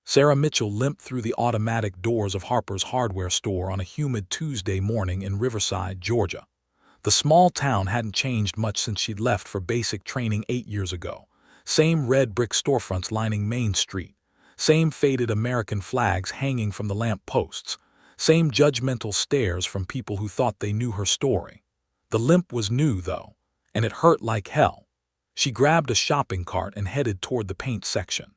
Sarah Mitchell limped through the automatic doors of Harper's hardware store on a humid Tuesday morning in Riverside, Georgia. The small town hadn't changed much since she'd left for basic training 8 years ago. Same red brick storefronts lining Main Street. Same faded American flags hanging from the lamp posts. Same judgmental stares from people who thought they knew her story. The limp was new, though, and it hurt like hell. She grabbed a shopping cart and headed toward the paint section.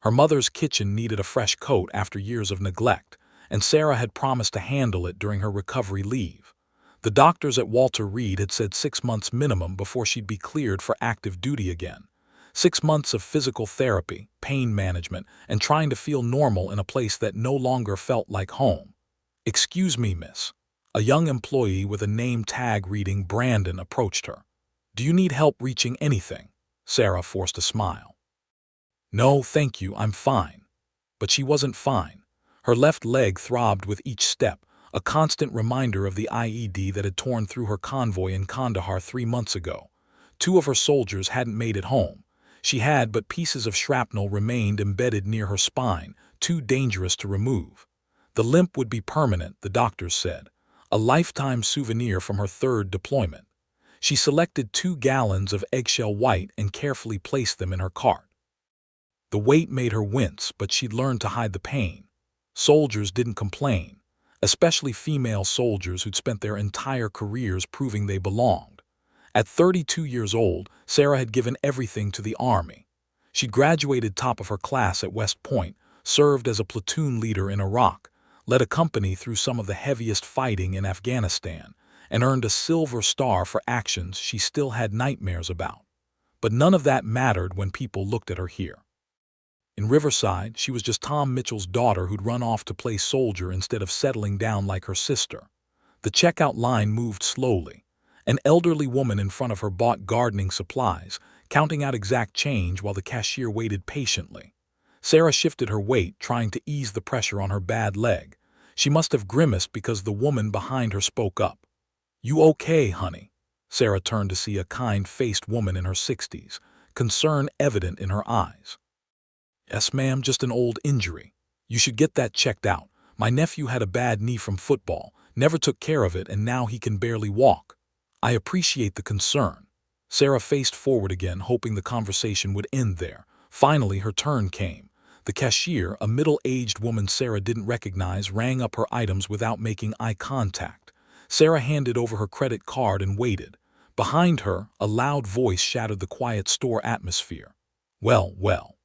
Her mother's kitchen needed a fresh coat after years of neglect, and Sarah had promised to handle it during her recovery leave. The doctors at Walter Reed had said 6 months minimum before she'd be cleared for active duty again. 6 months of physical therapy, pain management, and trying to feel normal in a place that no longer felt like home. "Excuse me, miss." A young employee with a name tag reading Brandon approached her. "Do you need help reaching anything?" Sarah forced a smile. "No, thank you, I'm fine." But she wasn't fine. Her left leg throbbed with each step, a constant reminder of the IED that had torn through her convoy in Kandahar 3 months ago. 2 of her soldiers hadn't made it home. She had, but pieces of shrapnel remained embedded near her spine, too dangerous to remove. The limp would be permanent, the doctors said, a lifetime souvenir from her 3rd deployment. She selected 2 gallons of eggshell white and carefully placed them in her cart. The weight made her wince, but she'd learned to hide the pain. Soldiers didn't complain, especially female soldiers who'd spent their entire careers proving they belonged. At 32 years old, Sarah had given everything to the Army. She'd graduated top of her class at West Point, served as a platoon leader in Iraq, led a company through some of the heaviest fighting in Afghanistan, and earned a Silver Star for actions she still had nightmares about. But none of that mattered when people looked at her here. In Riverside, she was just Tom Mitchell's daughter who'd run off to play soldier instead of settling down like her sister. The checkout line moved slowly. An elderly woman in front of her bought gardening supplies, counting out exact change while the cashier waited patiently. Sarah shifted her weight, trying to ease the pressure on her bad leg. She must have grimaced because the woman behind her spoke up. "You okay, honey?" Sarah turned to see a kind-faced woman in her 60s, concern evident in her eyes. "Yes, ma'am, just an old injury. You should get that checked out. My nephew had a bad knee from football, never took care of it, and now he can barely walk." "I appreciate the concern." Sarah faced forward again, hoping the conversation would end there. Finally, her turn came. The cashier, a middle-aged woman Sarah didn't recognize, rang up her items without making eye contact. Sarah handed over her credit card and waited. Behind her, a loud voice shattered the quiet store atmosphere. "Well, well.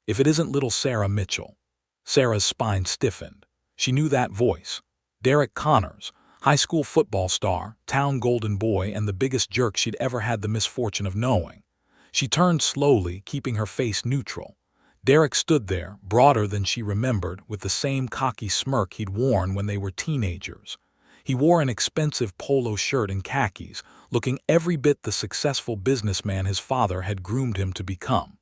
If it isn't little Sarah Mitchell." Sarah's spine stiffened. She knew that voice. Derek Connors, high school football star, town golden boy, and the biggest jerk she'd ever had the misfortune of knowing. She turned slowly, keeping her face neutral. Derek stood there, broader than she remembered, with the same cocky smirk he'd worn when they were teenagers. He wore an expensive polo shirt and khakis, looking every bit the successful businessman his father had groomed him to become.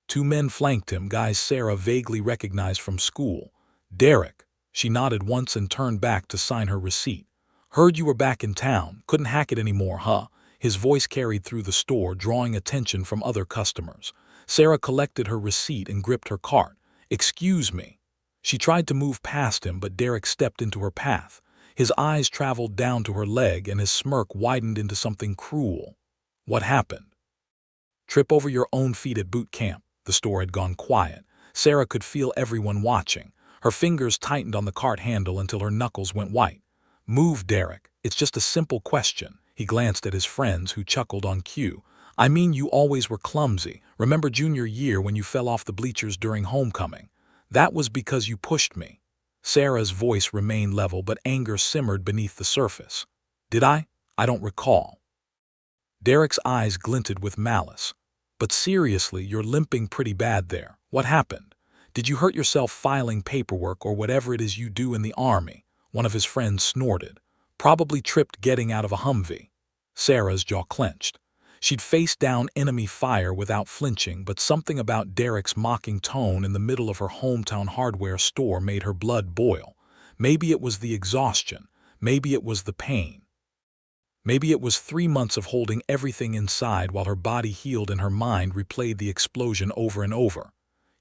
2 men flanked him, guys Sarah vaguely recognized from school. "Derek." She nodded once and turned back to sign her receipt. "Heard you were back in town. Couldn't hack it anymore, huh?" His voice carried through the store, drawing attention from other customers. Sarah collected her receipt and gripped her cart. "Excuse me." She tried to move past him, but Derek stepped into her path. His eyes traveled down to her leg, and his smirk widened into something cruel. "What happened?" "Trip over your own feet at boot camp." The store had gone quiet. Sarah could feel everyone watching. Her fingers tightened on the cart handle until her knuckles went white. "Move, Derek. It's just a simple question." He glanced at his friends, who chuckled on cue. "I mean, you always were clumsy. Remember junior year when you fell off the bleachers during homecoming? That was because you pushed me." Sarah's voice remained level, but anger simmered beneath the surface. "Did I? I don't recall." Derek's eyes glinted with malice. "But seriously, you're limping pretty bad there. What happened? Did you hurt yourself filing paperwork or whatever it is you do in the Army?" One of his friends snorted. "Probably tripped getting out of a Humvee." Sarah's jaw clenched. She'd faced down enemy fire without flinching, but something about Derek's mocking tone in the middle of her hometown hardware store made her blood boil. Maybe it was the exhaustion. Maybe it was the pain. Maybe it was 3 months of holding everything inside while her body healed and her mind replayed the explosion over and over.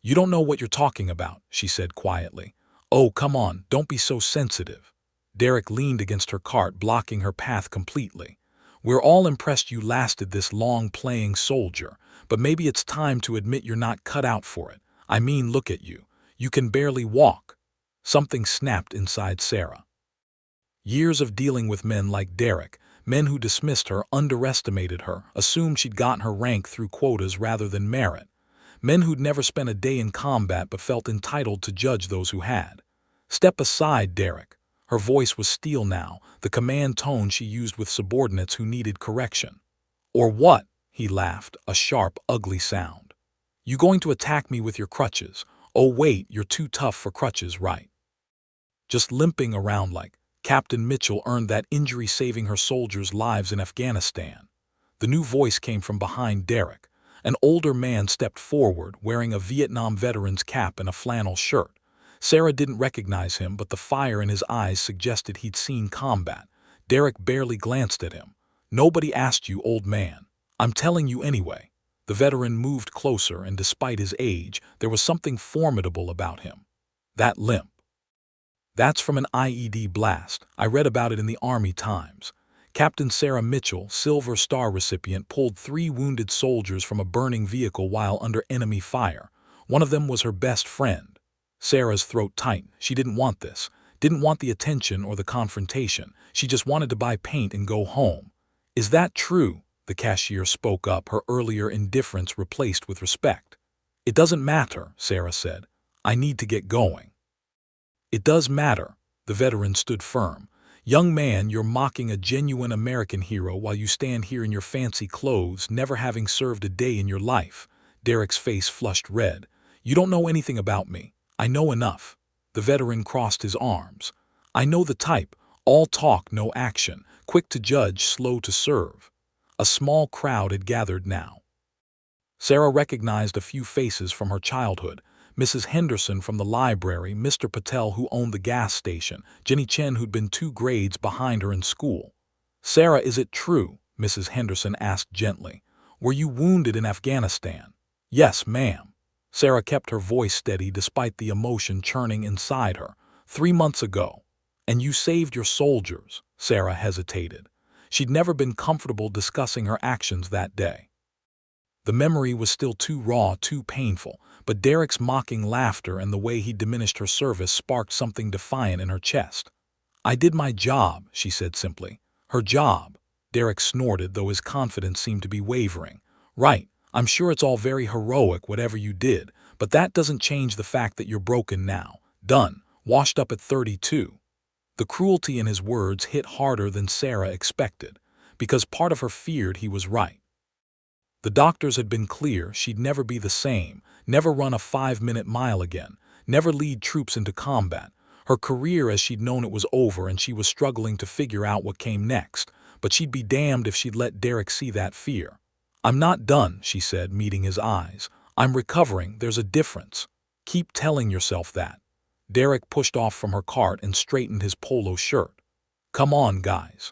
"You don't know what you're talking about," she said quietly. "Oh, come on, don't be so sensitive." Derek leaned against her cart, blocking her path completely. "We're all impressed you lasted this long playing soldier, but maybe it's time to admit you're not cut out for it. I mean, look at you. You can barely walk." Something snapped inside Sarah. Years of dealing with men like Derek, men who dismissed her, underestimated her, assumed she'd gotten her rank through quotas rather than merit. Men who'd never spent a day in combat but felt entitled to judge those who had. "Step aside, Derek." Her voice was steel now, the command tone she used with subordinates who needed correction. "Or what?" he laughed, a sharp, ugly sound. "You going to attack me with your crutches? Oh wait, you're too tough for crutches, right? Just limping around like Captain Mitchell earned that injury saving her soldiers' lives in Afghanistan." The new voice came from behind Derek. An older man stepped forward, wearing a Vietnam veteran's cap and a flannel shirt. Sarah didn't recognize him, but the fire in his eyes suggested he'd seen combat. Derek barely glanced at him. "Nobody asked you, old man. I'm telling you anyway." The veteran moved closer, and despite his age, there was something formidable about him. "That limp. That's from an IED blast. I read about it in the Army Times. Captain Sarah Mitchell, Silver Star recipient, pulled 3 wounded soldiers from a burning vehicle while under enemy fire. One of them was her best friend." Sarah's throat tightened. She didn't want this. Didn't want the attention or the confrontation. She just wanted to buy paint and go home. "Is that true?" The cashier spoke up, her earlier indifference replaced with respect. "It doesn't matter," Sarah said. "I need to get going." "It does matter." The veteran stood firm. "Young man, you're mocking a genuine American hero while you stand here in your fancy clothes, never having served a day in your life." Derek's face flushed red. "You don't know anything about me. I know enough." The veteran crossed his arms. "I know the type. All talk, no action. Quick to judge, slow to serve." A small crowd had gathered now. Sarah recognized a few faces from her childhood. Mrs. Henderson from the library, Mr. Patel who owned the gas station, Jenny Chen who'd been 2 grades behind her in school. "Sarah, is it true?" Mrs. Henderson asked gently. "Were you wounded in Afghanistan?" "Yes, ma'am." Sarah kept her voice steady despite the emotion churning inside her. 3 months ago." "And you saved your soldiers?" Sarah hesitated. She'd never been comfortable discussing her actions that day. The memory was still too raw, too painful, but Derek's mocking laughter and the way he diminished her service sparked something defiant in her chest. "I did my job," she said simply. "Her job." Derek snorted, though his confidence seemed to be wavering. "Right, I'm sure it's all very heroic whatever you did, but that doesn't change the fact that you're broken now. Done. Washed up at 32. The cruelty in his words hit harder than Sarah expected, because part of her feared he was right. The doctors had been clear she'd never be the same, never run a 5-minute mile again, never lead troops into combat. Her career as she'd known it was over, and she was struggling to figure out what came next, but she'd be damned if she'd let Derek see that fear. "I'm not done," she said, meeting his eyes. "I'm recovering. There's a difference. Keep telling yourself that." Derek pushed off from her cart and straightened his polo shirt. "Come on, guys.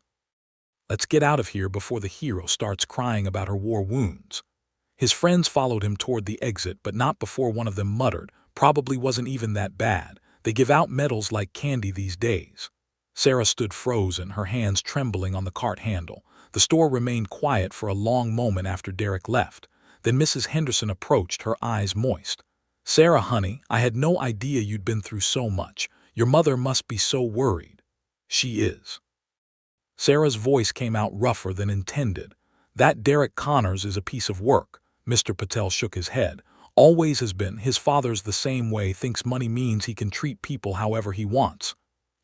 Let's get out of here before the hero starts crying about her war wounds." His friends followed him toward the exit, but not before one of them muttered, "Probably wasn't even that bad. They give out medals like candy these days." Sarah stood frozen, her hands trembling on the cart handle. The store remained quiet for a long moment after Derek left. Then Mrs. Henderson approached, her eyes moist. "Sarah, honey, I had no idea you'd been through so much. Your mother must be so worried." "She is." Sarah's voice came out rougher than intended. "That Derek Connors is a piece of work." Mr. Patel shook his head. "Always has been. His father's the same way, thinks money means he can treat people however he wants."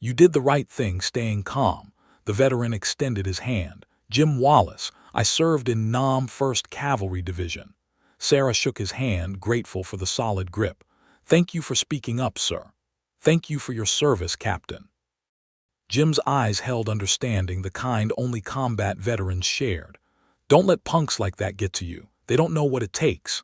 "You did the right thing staying calm." The veteran extended his hand. "Jim Wallace. I served in Nam 1st Cavalry Division." Sarah shook his hand, grateful for the solid grip. "Thank you for speaking up, sir." "Thank you for your service, Captain." Jim's eyes held understanding, the kind only combat veterans shared. "Don't let punks like that get to you. They don't know what it takes."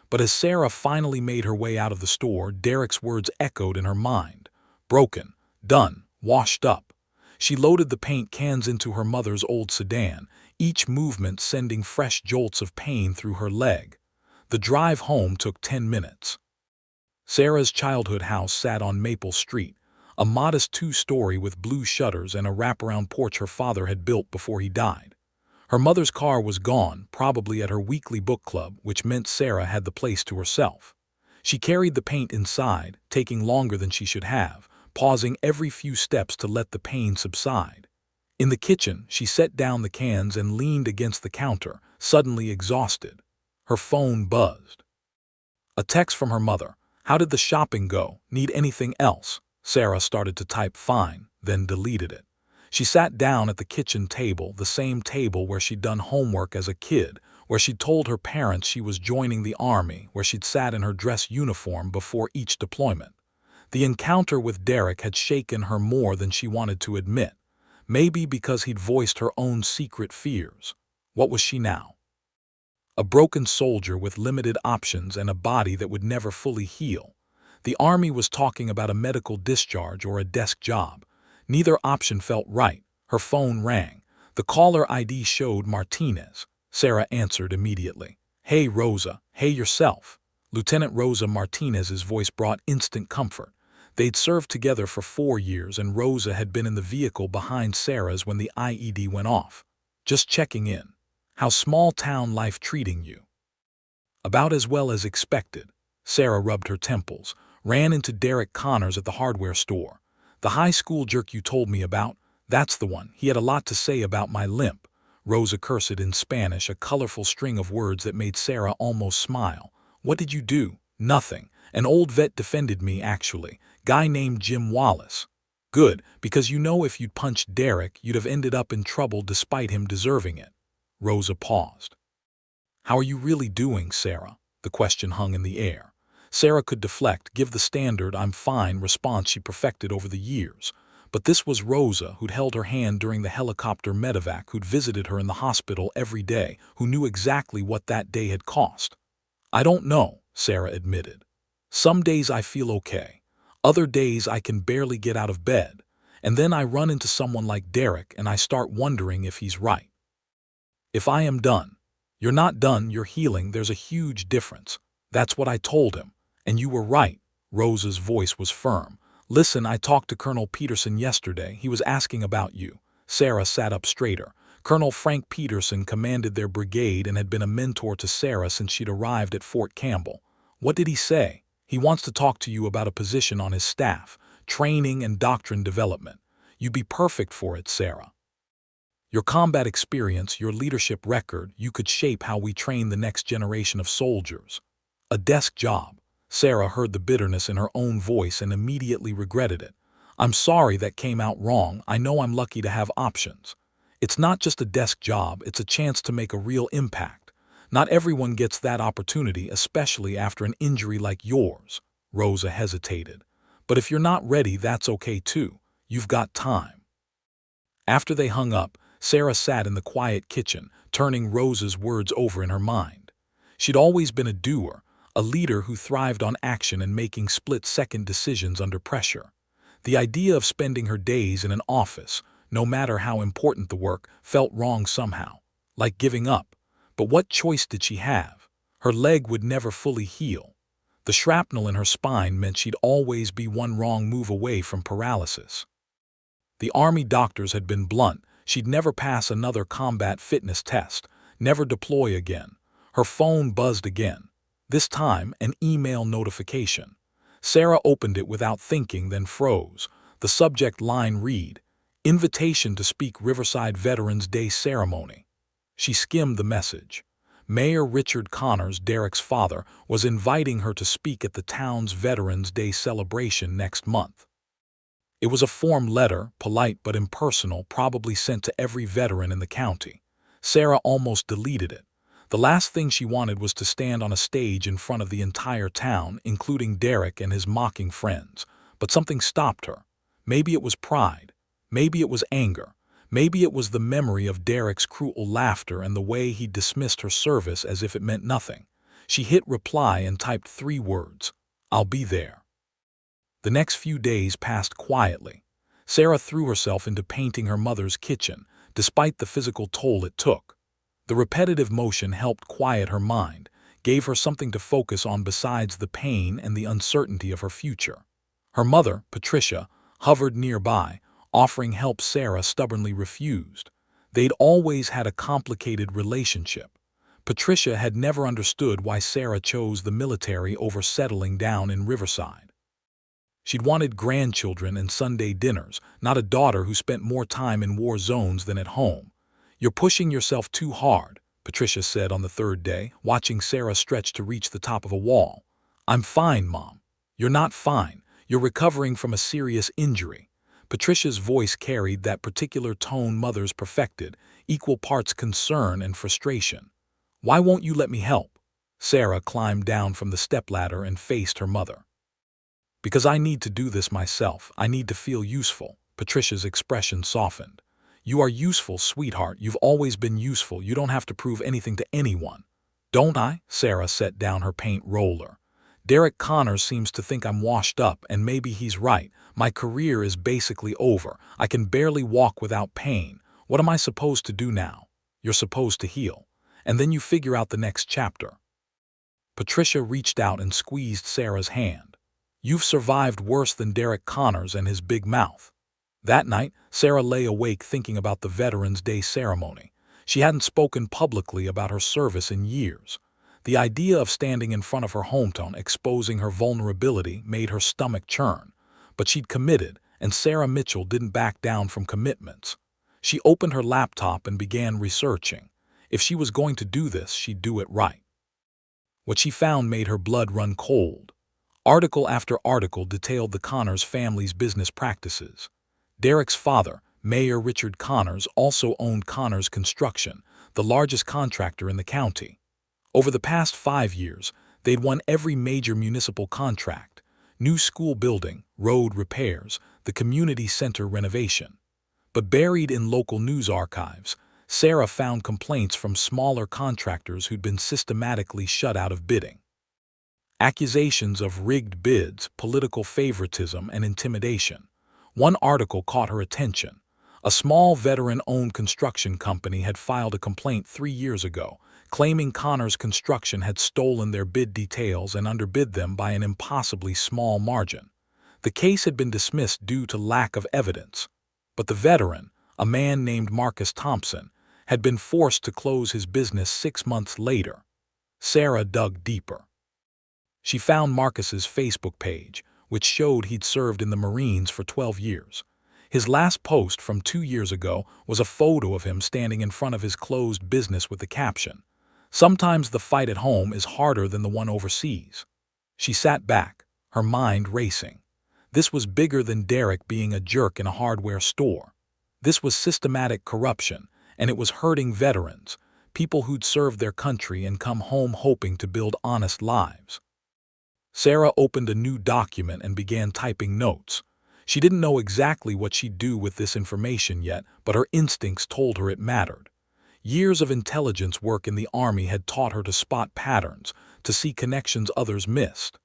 But as Sarah finally made her way out of the store, Derek's words echoed in her mind. Broken, done, washed up. She loaded the paint cans into her mother's old sedan, each movement sending fresh jolts of pain through her leg. The drive home took 10 minutes. Sarah's childhood house sat on Maple Street, a modest two-story with blue shutters and a wraparound porch her father had built before he died. Her mother's car was gone, probably at her weekly book club, which meant Sarah had the place to herself. She carried the paint inside, taking longer than she should have, pausing every few steps to let the pain subside. In the kitchen, she set down the cans and leaned against the counter, suddenly exhausted. Her phone buzzed. A text from her mother. "How did the shopping go? Need anything else?" Sarah started to type fine, then deleted it. She sat down at the kitchen table, the same table where she'd done homework as a kid, where she'd told her parents she was joining the army, where she'd sat in her dress uniform before each deployment. The encounter with Derek had shaken her more than she wanted to admit, maybe because he'd voiced her own secret fears. What was she now? A broken soldier with limited options and a body that would never fully heal. The army was talking about a medical discharge or a desk job. Neither option felt right. Her phone rang. The caller ID showed Martinez. Sarah answered immediately. "Hey, Rosa. Hey, yourself." Lieutenant Rosa Martinez's voice brought instant comfort. They'd served together for 4 years, and Rosa had been in the vehicle behind Sarah's when the IED went off. "Just checking in. How's small-town life treating you?" "About as well as expected." Sarah rubbed her temples. "Ran into Derek Connors at the hardware store. The high school jerk you told me about? That's the one. He had a lot to say about my limp." Rosa cursed in Spanish, a colorful string of words that made Sarah almost smile. "What did you do?" "Nothing. An old vet defended me, actually. Guy named Jim Wallace." "Good, because you know if you'd punched Derek, you'd have ended up in trouble despite him deserving it." Rosa paused. "How are you really doing, Sarah?" The question hung in the air. Sarah could deflect, give the standard "I'm fine" response she perfected over the years. But this was Rosa, who'd held her hand during the helicopter medevac, who'd visited her in the hospital every day, who knew exactly what that day had cost. "I don't know," Sarah admitted. "Some days I feel okay. Other days I can barely get out of bed. And then I run into someone like Derek and I start wondering if he's right. If I am done." "You're not done, you're healing. There's a huge difference." That's what I told him. "And you were right." Rosa's voice was firm. "Listen, I talked to Colonel Peterson yesterday. He was asking about you." Sarah sat up straighter. Colonel Frank Peterson commanded their brigade and had been a mentor to Sarah since she'd arrived at Fort Campbell. "What did he say?" "He wants to talk to you about a position on his staff, training and doctrine development. You'd be perfect for it, Sarah. Your combat experience, your leadership record, you could shape how we train the next generation of soldiers." A desk job. Sarah heard the bitterness in her own voice and immediately regretted it. "I'm sorry that came out wrong. I know I'm lucky to have options." "It's not just a desk job, it's a chance to make a real impact. Not everyone gets that opportunity, especially after an injury like yours." Rosa hesitated. "But if you're not ready, that's okay too. You've got time." After they hung up, Sarah sat in the quiet kitchen, turning Rosa's words over in her mind. She'd always been a doer, a leader who thrived on action and making split-second decisions under pressure. The idea of spending her days in an office, no matter how important the work, felt wrong somehow, like giving up. But what choice did she have? Her leg would never fully heal. The shrapnel in her spine meant she'd always be one wrong move away from paralysis. The Army doctors had been blunt. She'd never pass another combat fitness test, never deploy again. Her phone buzzed again. This time, an email notification. Sarah opened it without thinking, then froze. The subject line read, "Invitation to speak Riverside Veterans Day Ceremony." She skimmed the message. Mayor Richard Connors, Derek's father, was inviting her to speak at the town's Veterans Day celebration next month. It was a form letter, polite but impersonal, probably sent to every veteran in the county. Sarah almost deleted it. The last thing she wanted was to stand on a stage in front of the entire town, including Derek and his mocking friends. But something stopped her. Maybe it was pride. Maybe it was anger. Maybe it was the memory of Derek's cruel laughter and the way he dismissed her service as if it meant nothing. She hit reply and typed 3 words, "I'll be there." The next few days passed quietly. Sarah threw herself into painting her mother's kitchen, despite the physical toll it took. The repetitive motion helped quiet her mind, gave her something to focus on besides the pain and the uncertainty of her future. Her mother, Patricia, hovered nearby, offering help Sarah stubbornly refused. They'd always had a complicated relationship. Patricia had never understood why Sarah chose the military over settling down in Riverside. She'd wanted grandchildren and Sunday dinners, not a daughter who spent more time in war zones than at home. "You're pushing yourself too hard," Patricia said on the third day, watching Sarah stretch to reach the top of a wall. "I'm fine, Mom." "You're not fine. You're recovering from a serious injury." Patricia's voice carried that particular tone mothers perfected, equal parts concern and frustration. "Why won't you let me help?" Sarah climbed down from the stepladder and faced her mother. "Because I need to do this myself. I need to feel useful." Patricia's expression softened. "You are useful, sweetheart. You've always been useful. You don't have to prove anything to anyone." "Don't I?" Sarah set down her paint roller. "Derek Connors seems to think I'm washed up, and maybe he's right. My career is basically over. I can barely walk without pain. What am I supposed to do now?" "You're supposed to heal. And then you figure out the next chapter." Patricia reached out and squeezed Sarah's hand. "You've survived worse than Derek Connors and his big mouth." That night, Sarah lay awake thinking about the Veterans Day ceremony. She hadn't spoken publicly about her service in years. The idea of standing in front of her hometown, exposing her vulnerability, made her stomach churn. But she'd committed, and Sarah Mitchell didn't back down from commitments. She opened her laptop and began researching. If she was going to do this, she'd do it right. What she found made her blood run cold. Article after article detailed the Connors family's business practices. Derek's father, Mayor Richard Connors, also owned Connors Construction, the largest contractor in the county. Over the past 5 years, they'd won every major municipal contract: new school building, road repairs, the community center renovation. But buried in local news archives, Sarah found complaints from smaller contractors who'd been systematically shut out of bidding. Accusations of rigged bids, political favoritism, and intimidation. One article caught her attention. A small veteran-owned construction company had filed a complaint 3 years ago, claiming Connors Construction had stolen their bid details and underbid them by an impossibly small margin. The case had been dismissed due to lack of evidence. But the veteran, a man named Marcus Thompson, had been forced to close his business 6 months later. Sarah dug deeper. She found Marcus's Facebook page, which showed he'd served in the Marines for 12 years. His last post from 2 years ago was a photo of him standing in front of his closed business with the caption, "Sometimes the fight at home is harder than the one overseas." She sat back, her mind racing. This was bigger than Derek being a jerk in a hardware store. This was systematic corruption, and it was hurting veterans, people who'd served their country and come home hoping to build honest lives. Sarah opened a new document and began typing notes. She didn't know exactly what she'd do with this information yet, but her instincts told her it mattered. Years of intelligence work in the Army had taught her to spot patterns, to see connections others missed.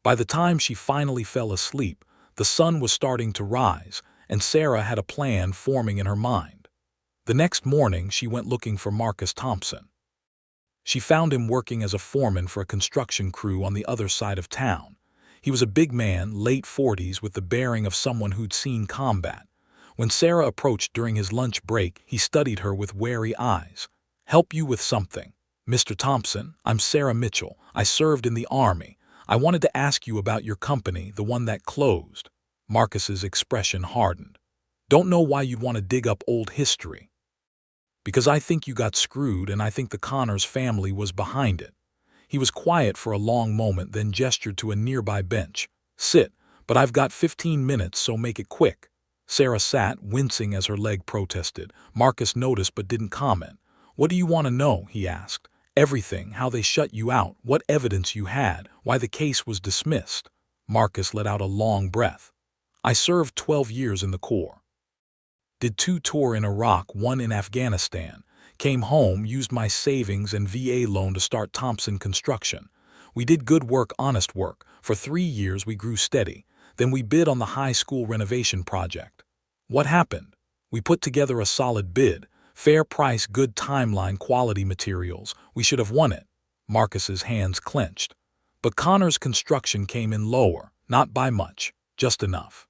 By the time she finally fell asleep, the sun was starting to rise, and Sarah had a plan forming in her mind. The next morning, she went looking for Marcus Thompson. She found him working as a foreman for a construction crew on the other side of town. He was a big man, late 40s, with the bearing of someone who'd seen combat. When Sarah approached during his lunch break, he studied her with wary eyes. "Help you with something?" "Mr. Thompson, I'm Sarah Mitchell. I served in the Army. I wanted to ask you about your company, the one that closed." Marcus's expression hardened. "Don't know why you'd want to dig up old history." "Because I think you got screwed, and I think the Connors family was behind it." He was quiet for a long moment, then gestured to a nearby bench. "Sit, but I've got 15 minutes, so make it quick." Sarah sat, wincing as her leg protested. Marcus noticed but didn't comment. "What do you want to know?" he asked. "Everything, how they shut you out, what evidence you had, why the case was dismissed." Marcus let out a long breath. "I served 12 years in the Corps. Did 2 tours in Iraq, 1 in Afghanistan. Came home, used my savings and VA loan to start Thompson Construction. We did good work, honest work. For 3 years we grew steady. Then we bid on the high school renovation project." "What happened?" "We put together a solid bid. Fair price, good timeline, quality materials. We should have won it." Marcus's hands clenched. But Connor's construction came in lower, not by much, just enough.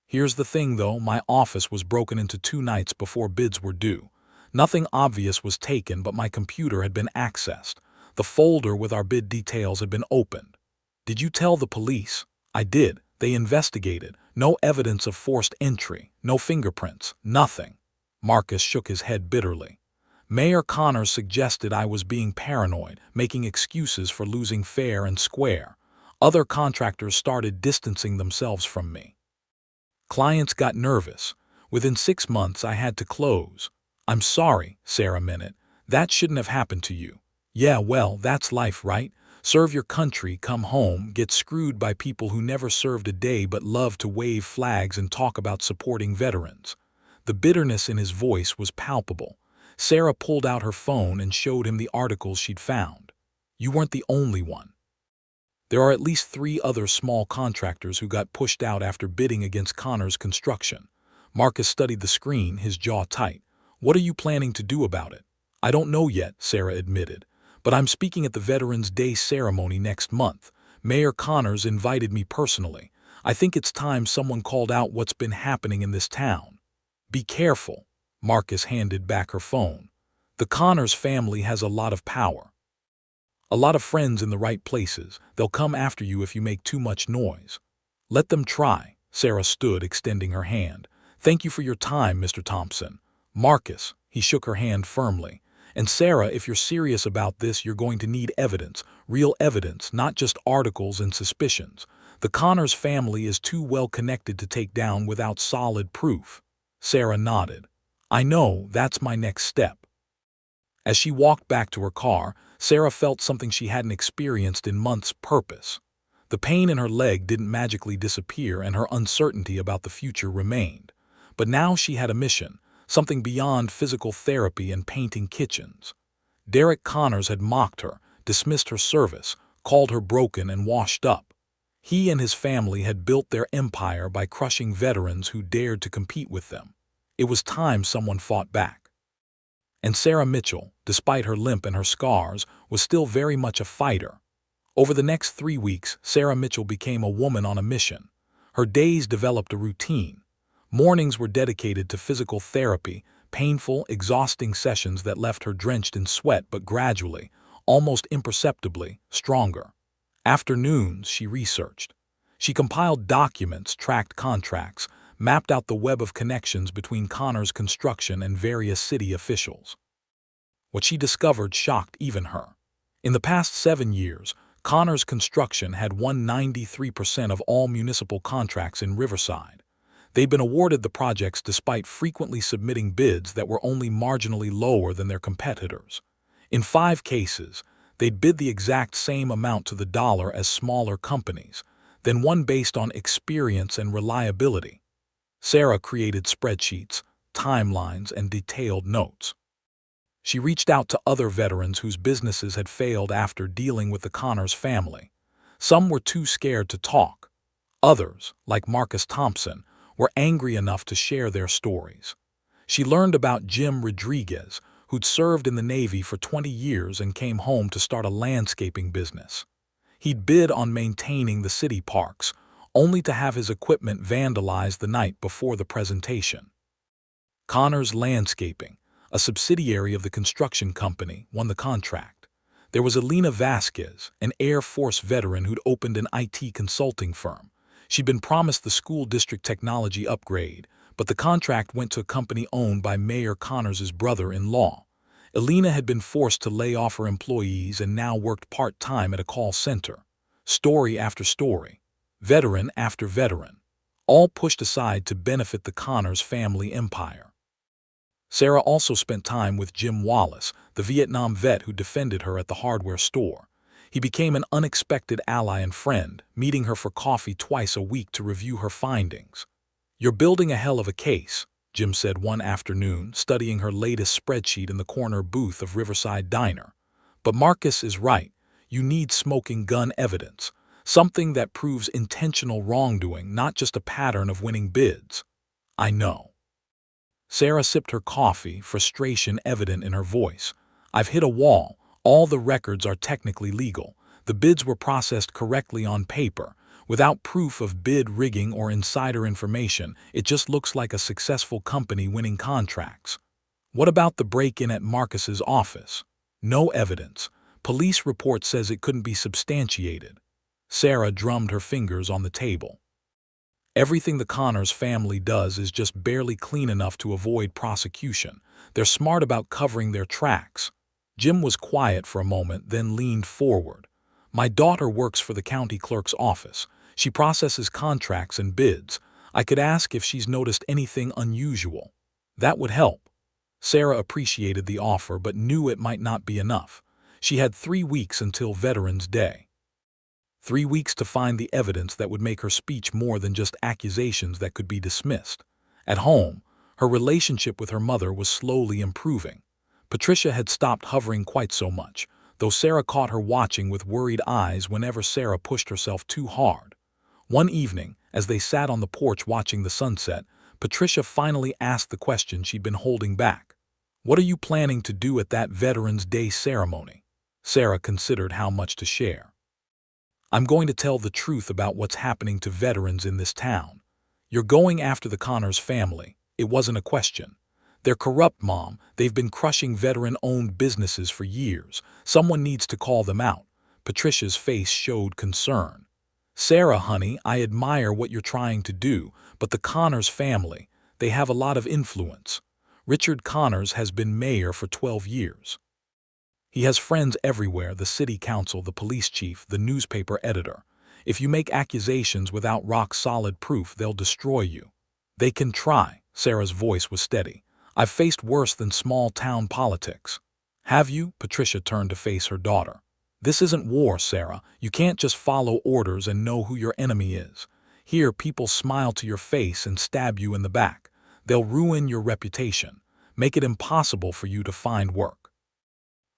Here's the thing though, my office was broken into 2 nights before bids were due. Nothing obvious was taken, but my computer had been accessed. The folder with our bid details had been opened. Did you tell the police? I did. They investigated. No evidence of forced entry, no fingerprints, nothing. Marcus shook his head bitterly. Mayor Connors suggested I was being paranoid, making excuses for losing fair and square. Other contractors started distancing themselves from me. Clients got nervous. Within 6 months, I had to close. I'm sorry, Sarah Minute. That shouldn't have happened to you. Yeah, well, that's life, right? Serve your country, come home, get screwed by people who never served a day but love to wave flags and talk about supporting veterans. The bitterness in his voice was palpable. Sarah pulled out her phone and showed him the articles she'd found. You weren't the only one. There are at least 3 other small contractors who got pushed out after bidding against Connor's construction. Marcus studied the screen, his jaw tight. What are you planning to do about it? I don't know yet, Sarah admitted. But I'm speaking at the Veterans Day ceremony next month. Mayor Connors invited me personally. I think it's time someone called out what's been happening in this town. Be careful. Marcus handed back her phone. The Connors family has a lot of power. A lot of friends in the right places. They'll come after you if you make too much noise. Let them try. Sarah stood, extending her hand. Thank you for your time, Mr. Thompson. Marcus, he shook her hand firmly. And Sarah, if you're serious about this, you're going to need evidence, real evidence, not just articles and suspicions. The Connors family is too well connected to take down without solid proof. Sarah nodded. I know, that's my next step. As she walked back to her car, Sarah felt something she hadn't experienced in months: purpose. The pain in her leg didn't magically disappear, and her uncertainty about the future remained. But now she had a mission, something beyond physical therapy and painting kitchens. Derek Connors had mocked her, dismissed her service, called her broken and washed up. He and his family had built their empire by crushing veterans who dared to compete with them. It was time someone fought back. And Sarah Mitchell, despite her limp and her scars, was still very much a fighter. Over the next 3 weeks, Sarah Mitchell became a woman on a mission. Her days developed a routine. Mornings were dedicated to physical therapy, painful, exhausting sessions that left her drenched in sweat but gradually, almost imperceptibly, stronger. Afternoons, she researched. She compiled documents, tracked contracts, mapped out the web of connections between Connors' construction and various city officials. What she discovered shocked even her. In the past 7 years, Connors' construction had won 93% of all municipal contracts in Riverside. They'd been awarded the projects despite frequently submitting bids that were only marginally lower than their competitors. In 5 cases, they'd bid the exact same amount to the dollar as smaller companies, then one based on experience and reliability. Sarah created spreadsheets, timelines, and detailed notes. She reached out to other veterans whose businesses had failed after dealing with the Connors family. Some were too scared to talk. Others, like Marcus Thompson, were angry enough to share their stories. She learned about Jim Rodriguez, who'd served in the Navy for 20 years and came home to start a landscaping business. He'd bid on maintaining the city parks, only to have his equipment vandalized the night before the presentation. Connors Landscaping, a subsidiary of the construction company, won the contract. There was Elena Vasquez, an Air Force veteran who'd opened an IT consulting firm. She'd been promised the school district technology upgrade, but the contract went to a company owned by Mayor Connors' brother-in-law. Elena had been forced to lay off her employees and now worked part-time at a call center. Story after story, veteran after veteran, all pushed aside to benefit the Connors family empire. Sarah also spent time with Jim Wallace, the Vietnam vet who defended her at the hardware store. He became an unexpected ally and friend, meeting her for coffee twice a week to review her findings. "You're building a hell of a case," Jim said one afternoon, studying her latest spreadsheet in the corner booth of Riverside Diner. "But Marcus is right. You need smoking gun evidence, something that proves intentional wrongdoing, not just a pattern of winning bids." "I know." Sarah sipped her coffee, frustration evident in her voice. "I've hit a wall. All the records are technically legal. The bids were processed correctly on paper. Without proof of bid rigging or insider information, it just looks like a successful company winning contracts. What about the break-in at Marcus's office? No evidence. Police report says it couldn't be substantiated. Sarah drummed her fingers on the table. Everything the Connors family does is just barely clean enough to avoid prosecution. They're smart about covering their tracks. Jim was quiet for a moment, then leaned forward. My daughter works for the county clerk's office. She processes contracts and bids. I could ask if she's noticed anything unusual. That would help. Sarah appreciated the offer but knew it might not be enough. She had 3 weeks until Veterans Day. 3 weeks to find the evidence that would make her speech more than just accusations that could be dismissed. At home, her relationship with her mother was slowly improving. Patricia had stopped hovering quite so much, though Sarah caught her watching with worried eyes whenever Sarah pushed herself too hard. One evening, as they sat on the porch watching the sunset, Patricia finally asked the question she'd been holding back. "What are you planning to do at that Veterans Day ceremony?" Sarah considered how much to share. "I'm going to tell the truth about what's happening to veterans in this town. You're going after the Connors family. It wasn't a question. They're corrupt, Mom. They've been crushing veteran-owned businesses for years. Someone needs to call them out." Patricia's face showed concern. "Sarah, honey, I admire what you're trying to do, but the Connors family, they have a lot of influence. Richard Connors has been mayor for 12 years. He has friends everywhere, the city council, the police chief, the newspaper editor. If you make accusations without rock-solid proof, they'll destroy you." "They can try." Sarah's voice was steady. "I've faced worse than small-town politics." "Have you?" Patricia turned to face her daughter. "This isn't war, Sarah. You can't just follow orders and know who your enemy is. Here, people smile to your face and stab you in the back. They'll ruin your reputation, make it impossible for you to find work,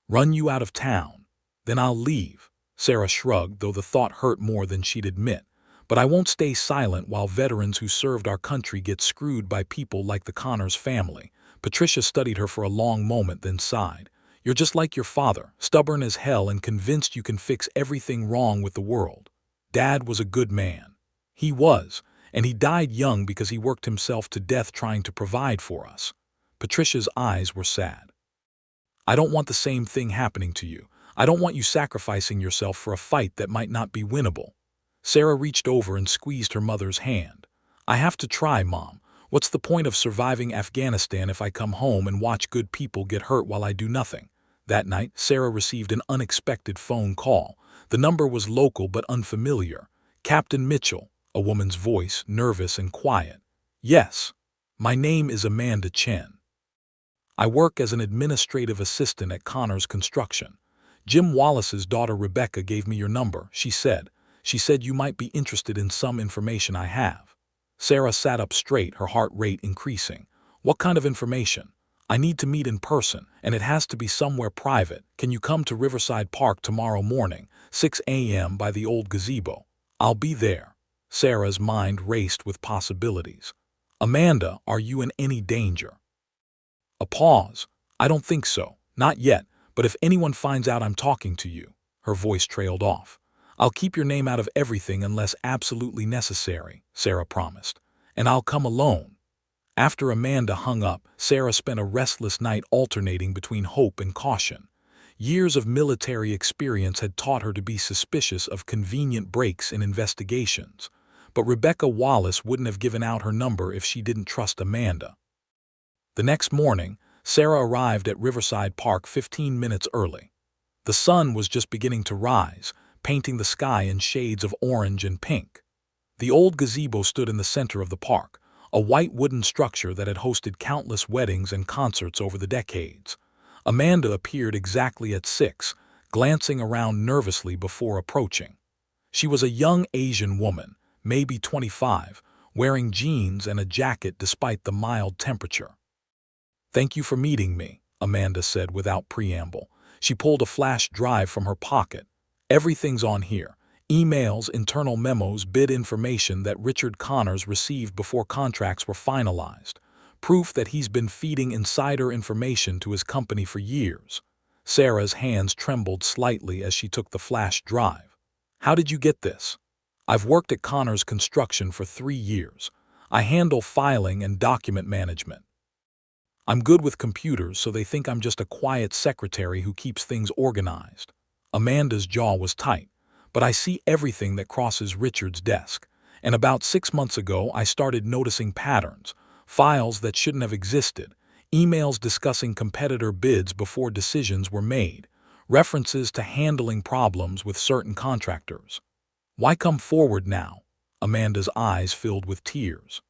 run you out of town. Then I'll leave." Sarah shrugged, though the thought hurt more than she'd admit. "But I won't stay silent while veterans who served our country get screwed by people like the Connors family." Patricia studied her for a long moment, then sighed. "You're just like your father, stubborn as hell and convinced you can fix everything wrong with the world. Dad was a good man." "He was, and he died young because he worked himself to death trying to provide for us." Patricia's eyes were sad. "I don't want the same thing happening to you. I don't want you sacrificing yourself for a fight that might not be winnable." Sarah reached over and squeezed her mother's hand. "I have to try, Mom. What's the point of surviving Afghanistan if I come home and watch good people get hurt while I do nothing?" That night, Sarah received an unexpected phone call. The number was local but unfamiliar. "Captain Mitchell," a woman's voice, nervous and quiet. "Yes. My name is Amanda Chen. I work as an administrative assistant at Connors Construction. Jim Wallace's daughter Rebecca gave me your number," she said. "She said you might be interested in some information I have." Sarah sat up straight, her heart rate increasing. "What kind of information?" "I need to meet in person, and it has to be somewhere private. Can you come to Riverside Park tomorrow morning, 6 a.m. by the old gazebo?" "I'll be there." Sarah's mind raced with possibilities. "Amanda, are you in any danger?" A pause. "I don't think so. Not yet, but if anyone finds out I'm talking to you," her voice trailed off. "I'll keep your name out of everything unless absolutely necessary," Sarah promised. "And I'll come alone." After Amanda hung up, Sarah spent a restless night alternating between hope and caution. Years of military experience had taught her to be suspicious of convenient breaks in investigations. But Rebecca Wallace wouldn't have given out her number if she didn't trust Amanda. The next morning, Sarah arrived at Riverside Park 15 minutes early. The sun was just beginning to rise, painting the sky in shades of orange and pink. The old gazebo stood in the center of the park, a white wooden structure that had hosted countless weddings and concerts over the decades. Amanda appeared exactly at 6, glancing around nervously before approaching. She was a young Asian woman, maybe 25, wearing jeans and a jacket despite the mild temperature. "Thank you for meeting me," Amanda said without preamble. She pulled a flash drive from her pocket. "Everything's on here. Emails, internal memos, bid information that Richard Connors received before contracts were finalized. Proof that he's been feeding insider information to his company for years." Sarah's hands trembled slightly as she took the flash drive. "How did you get this?" "I've worked at Connors Construction for 3 years. I handle filing and document management. I'm good with computers, so they think I'm just a quiet secretary who keeps things organized." Amanda's jaw was tight. "But I see everything that crosses Richard's desk. And about 6 months ago, I started noticing patterns, files that shouldn't have existed, emails discussing competitor bids before decisions were made, references to handling problems with certain contractors." "Why come forward now?" Amanda's eyes filled with tears.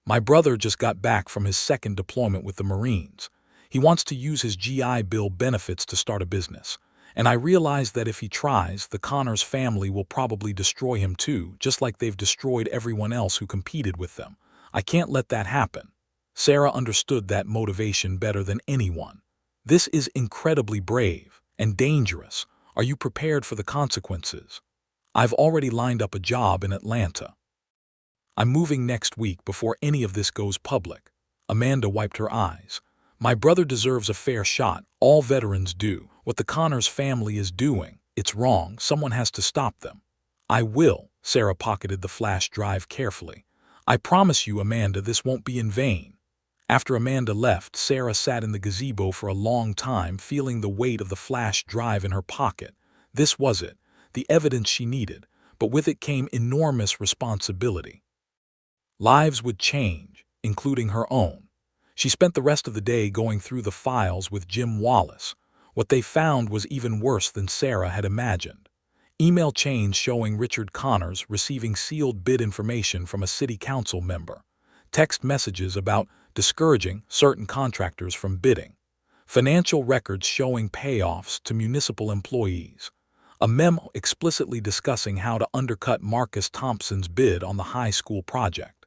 "My brother just got back from his second deployment with the Marines. He wants to use his GI Bill benefits to start a business. And I realize that if he tries, the Connors family will probably destroy him too, just like they've destroyed everyone else who competed with them. I can't let that happen." Sarah understood that motivation better than anyone. "This is incredibly brave and dangerous. Are you prepared for the consequences?" "I've already lined up a job in Atlanta. I'm moving next week before any of this goes public." Amanda wiped her eyes. "My brother deserves a fair shot. All veterans do. What the Connors family is doing, it's wrong. Someone has to stop them." "I will." Sarah pocketed the flash drive carefully. "I promise you, Amanda, this won't be in vain." After Amanda left, Sarah sat in the gazebo for a long time, feeling the weight of the flash drive in her pocket. This was it, the evidence she needed, but with it came enormous responsibility. Lives would change, including her own. She spent the rest of the day going through the files with Jim Wallace. What they found was even worse than Sarah had imagined. Email chains showing Richard Connors receiving sealed bid information from a city council member. Text messages about discouraging certain contractors from bidding. Financial records showing payoffs to municipal employees. A memo explicitly discussing how to undercut Marcus Thompson's bid on the high school project.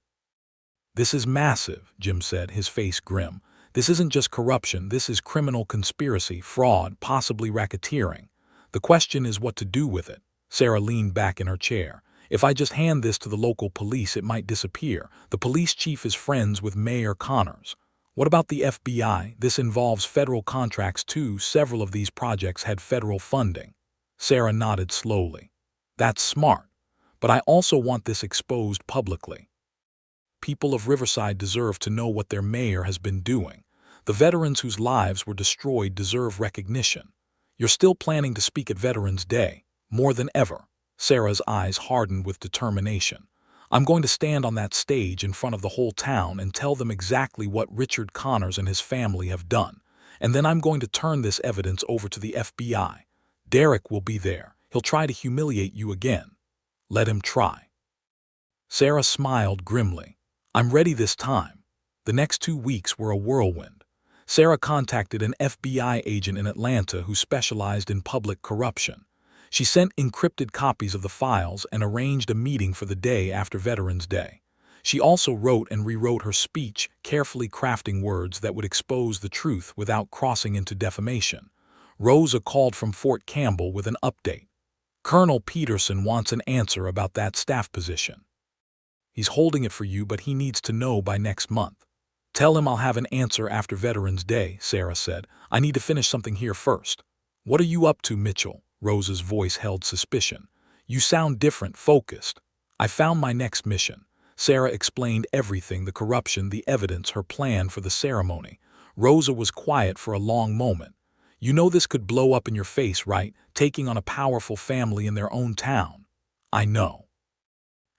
"This is massive," Jim said, his face grim. "This isn't just corruption, this is criminal conspiracy, fraud, possibly racketeering. The question is what to do with it." Sarah leaned back in her chair. "If I just hand this to the local police, it might disappear. The police chief is friends with Mayor Connors. What about the FBI? This involves federal contracts too. Several of these projects had federal funding." Sarah nodded slowly. "That's smart. But I also want this exposed publicly. People of Riverside deserve to know what their mayor has been doing. The veterans whose lives were destroyed deserve recognition. You're still planning to speak at Veterans Day, more than ever." Sarah's eyes hardened with determination. "I'm going to stand on that stage in front of the whole town and tell them exactly what Richard Connors and his family have done. And then I'm going to turn this evidence over to the FBI. Derek will be there. He'll try to humiliate you again. Let him try." Sarah smiled grimly. "I'm ready this time." The next 2 weeks were a whirlwind. Sarah contacted an FBI agent in Atlanta who specialized in public corruption. She sent encrypted copies of the files and arranged a meeting for the day after Veterans Day. She also wrote and rewrote her speech, carefully crafting words that would expose the truth without crossing into defamation. Rosa called from Fort Campbell with an update. "Colonel Peterson wants an answer about that staff position. He's holding it for you, but he needs to know by next month." "Tell him I'll have an answer after Veterans Day," Sarah said. "I need to finish something here first." "What are you up to, Mitchell?" Rosa's voice held suspicion. "You sound different, focused." "I found my next mission." Sarah explained everything, the corruption, the evidence, her plan for the ceremony. Rosa was quiet for a long moment. "You know this could blow up in your face, right? Taking on a powerful family in their own town." "I know.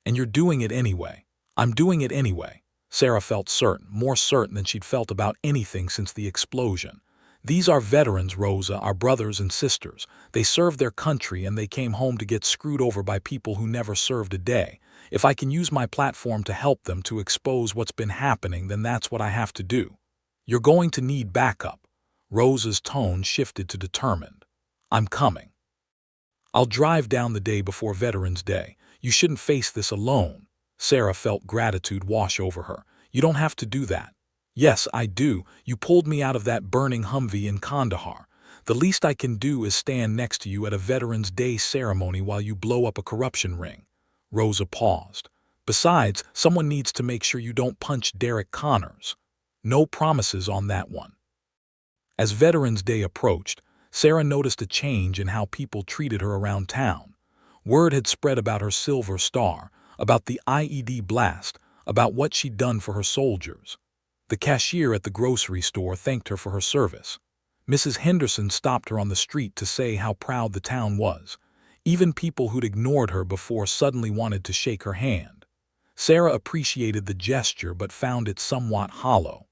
And you're doing it anyway." "I'm doing it anyway." Sarah felt certain, more certain than she'd felt about anything since the explosion. "These are veterans, Rosa, our brothers and sisters. They served their country and they came home to get screwed over by people who never served a day. If I can use my platform to help them, to expose what's been happening, then that's what I have to do." "You're going to need backup." Rosa's tone shifted to determined. "I'm coming. I'll drive down the day before Veterans Day. You shouldn't face this alone." Sarah felt gratitude wash over her. "You don't have to do that." "Yes, I do. You pulled me out of that burning Humvee in Kandahar. The least I can do is stand next to you at a Veterans Day ceremony while you blow up a corruption ring." Rosa paused. "Besides, someone needs to make sure you don't punch Derek Connors." "No promises on that one." As Veterans Day approached, Sarah noticed a change in how people treated her around town. Word had spread about her silver star, about the IED blast, about what she'd done for her soldiers. The cashier at the grocery store thanked her for her service. Mrs. Henderson stopped her on the street to say how proud the town was. Even people who'd ignored her before suddenly wanted to shake her hand. Sarah appreciated the gesture but found it somewhat hollow.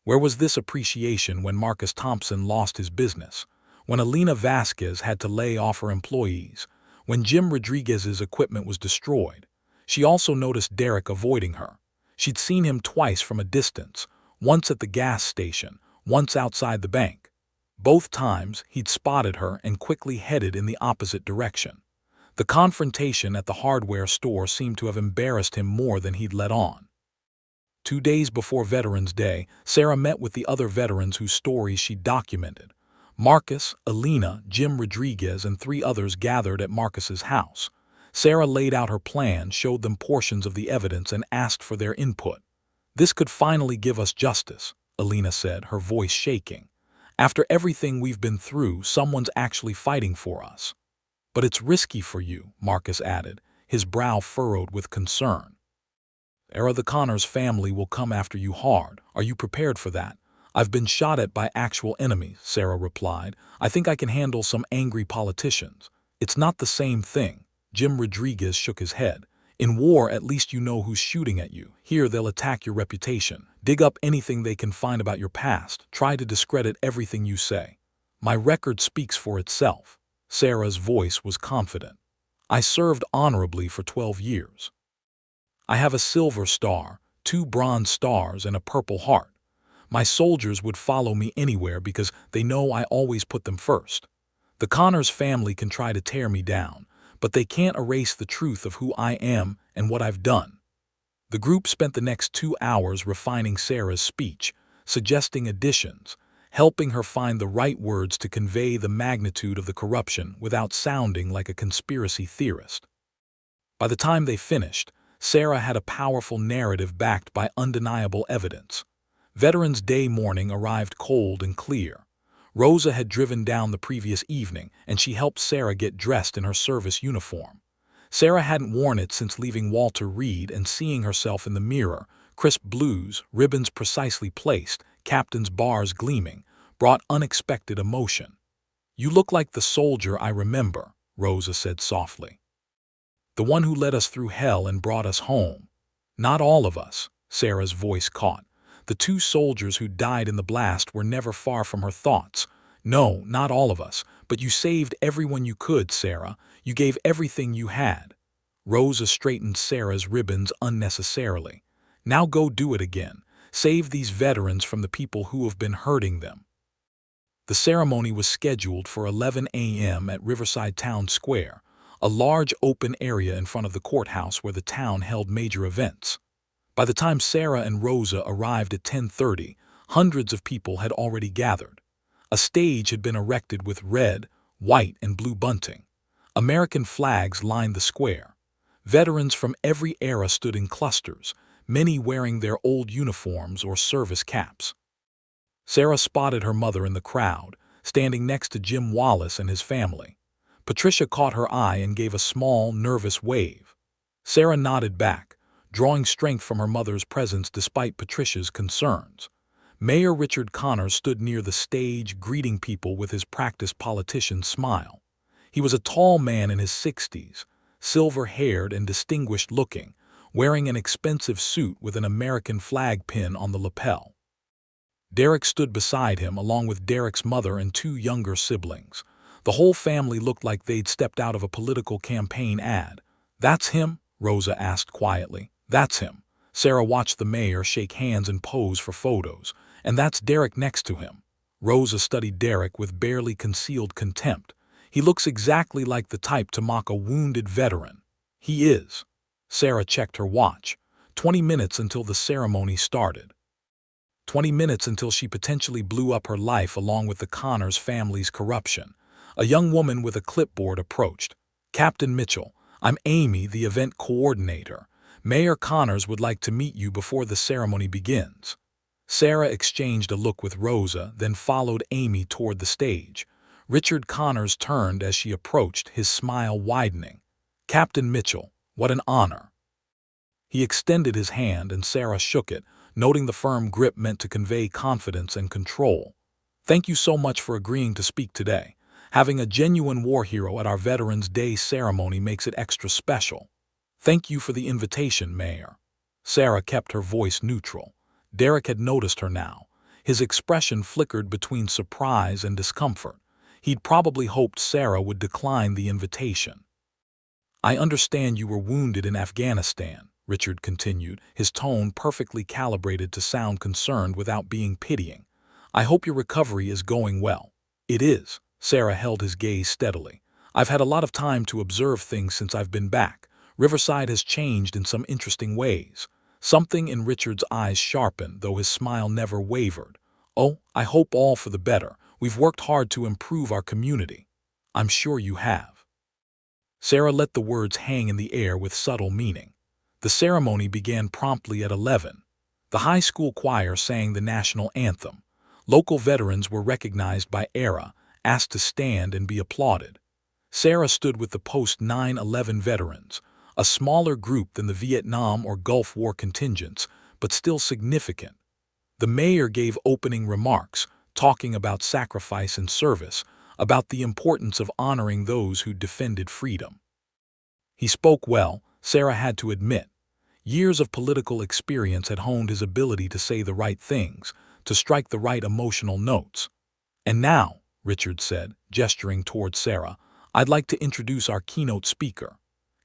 Where was this appreciation when Marcus Thompson lost his business? When Alina Vasquez had to lay off her employees? When Jim Rodriguez's equipment was destroyed? She also noticed Derek avoiding her. She'd seen him twice from a distance, once at the gas station, once outside the bank. Both times, he'd spotted her and quickly headed in the opposite direction. The confrontation at the hardware store seemed to have embarrassed him more than he'd let on. 2 days before Veterans Day, Sarah met with the other veterans whose stories she documented. Marcus, Alina, Jim Rodriguez, and 3 others gathered at Marcus's house. Sarah laid out her plan, showed them portions of the evidence, and asked for their input. "This could finally give us justice," Alina said, her voice shaking. "After everything we've been through, someone's actually fighting for us." "But it's risky for you," Marcus added, his brow furrowed with concern. "The Connors family will come after you hard. Are you prepared for that?" "I've been shot at by actual enemies," Sarah replied. "I think I can handle some angry politicians." "It's not the same thing." Jim Rodriguez shook his head. "In war, at least you know who's shooting at you. Here, they'll attack your reputation, dig up anything they can find about your past, try to discredit everything you say." "My record speaks for itself." Sarah's voice was confident. "I served honorably for 12 years. I have a silver star, 2 bronze stars, and a Purple Heart. My soldiers would follow me anywhere because they know I always put them first. The Connors family can try to tear me down, but they can't erase the truth of who I am and what I've done." The group spent the next 2 hours refining Sarah's speech, suggesting additions, helping her find the right words to convey the magnitude of the corruption without sounding like a conspiracy theorist. By the time they finished, Sarah had a powerful narrative backed by undeniable evidence. Veterans Day morning arrived cold and clear. Rosa had driven down the previous evening, and she helped Sarah get dressed in her service uniform. Sarah hadn't worn it since leaving Walter Reed, and seeing herself in the mirror, crisp blues, ribbons precisely placed, captain's bars gleaming, brought unexpected emotion. "You look like the soldier I remember," Rosa said softly. "The one who led us through hell and brought us home." "Not all of us," Sarah's voice caught. The 2 soldiers who died in the blast were never far from her thoughts. "No, not all of us, but you saved everyone you could, Sarah. You gave everything you had." Rosa straightened Sarah's ribbons unnecessarily. "Now go do it again. Save these veterans from the people who have been hurting them." The ceremony was scheduled for 11 a.m. at Riverside Town Square, a large open area in front of the courthouse where the town held major events. By the time Sarah and Rosa arrived at 10:30, hundreds of people had already gathered. A stage had been erected with red, white, and blue bunting. American flags lined the square. Veterans from every era stood in clusters, many wearing their old uniforms or service caps. Sarah spotted her mother in the crowd, standing next to Jim Wallace and his family. Patricia caught her eye and gave a small, nervous wave. Sarah nodded back, drawing strength from her mother's presence despite Patricia's concerns. Mayor Richard Connors stood near the stage, greeting people with his practiced politician's smile. He was a tall man in his 60s, silver-haired and distinguished-looking, wearing an expensive suit with an American flag pin on the lapel. Derek stood beside him, along with Derek's mother and 2 younger siblings. The whole family looked like they'd stepped out of a political campaign ad. "That's him?" Rosa asked quietly. "That's him." Sarah watched the mayor shake hands and pose for photos. "And that's Derek next to him." Rosa studied Derek with barely concealed contempt. "He looks exactly like the type to mock a wounded veteran." "He is." Sarah checked her watch. 20 minutes until the ceremony started. 20 minutes until she potentially blew up her life along with the Connors family's corruption. A young woman with a clipboard approached. "Captain Mitchell, I'm Amy, the event coordinator. Mayor Connors would like to meet you before the ceremony begins." Sarah exchanged a look with Rosa, then followed Amy toward the stage. Richard Connors turned as she approached, his smile widening. "Captain Mitchell, what an honor." He extended his hand and Sarah shook it, noting the firm grip meant to convey confidence and control. "Thank you so much for agreeing to speak today. Having a genuine war hero at our Veterans Day ceremony makes it extra special. Thank you for the invitation, Mayor." Sarah kept her voice neutral. Derek had noticed her now. His expression flickered between surprise and discomfort. He'd probably hoped Sarah would decline the invitation. "I understand you were wounded in Afghanistan," Richard continued, his tone perfectly calibrated to sound concerned without being pitying. "I hope your recovery is going well." "It is." Sarah held his gaze steadily. "I've had a lot of time to observe things since I've been back. Riverside has changed in some interesting ways." Something in Richard's eyes sharpened, though his smile never wavered. "Oh, I hope all for the better. We've worked hard to improve our community." "I'm sure you have." Sarah let the words hang in the air with subtle meaning. The ceremony began promptly at 11. The high school choir sang the national anthem. Local veterans were recognized by ERA, asked to stand and be applauded. Sarah stood with the post-9/11 veterans, a smaller group than the Vietnam or Gulf War contingents, but still significant. The mayor gave opening remarks, talking about sacrifice and service, about the importance of honoring those who defended freedom. He spoke well, Sarah had to admit. Years of political experience had honed his ability to say the right things, to strike the right emotional notes. "And now," Richard said, gesturing towards Sarah, "I'd like to introduce our keynote speaker."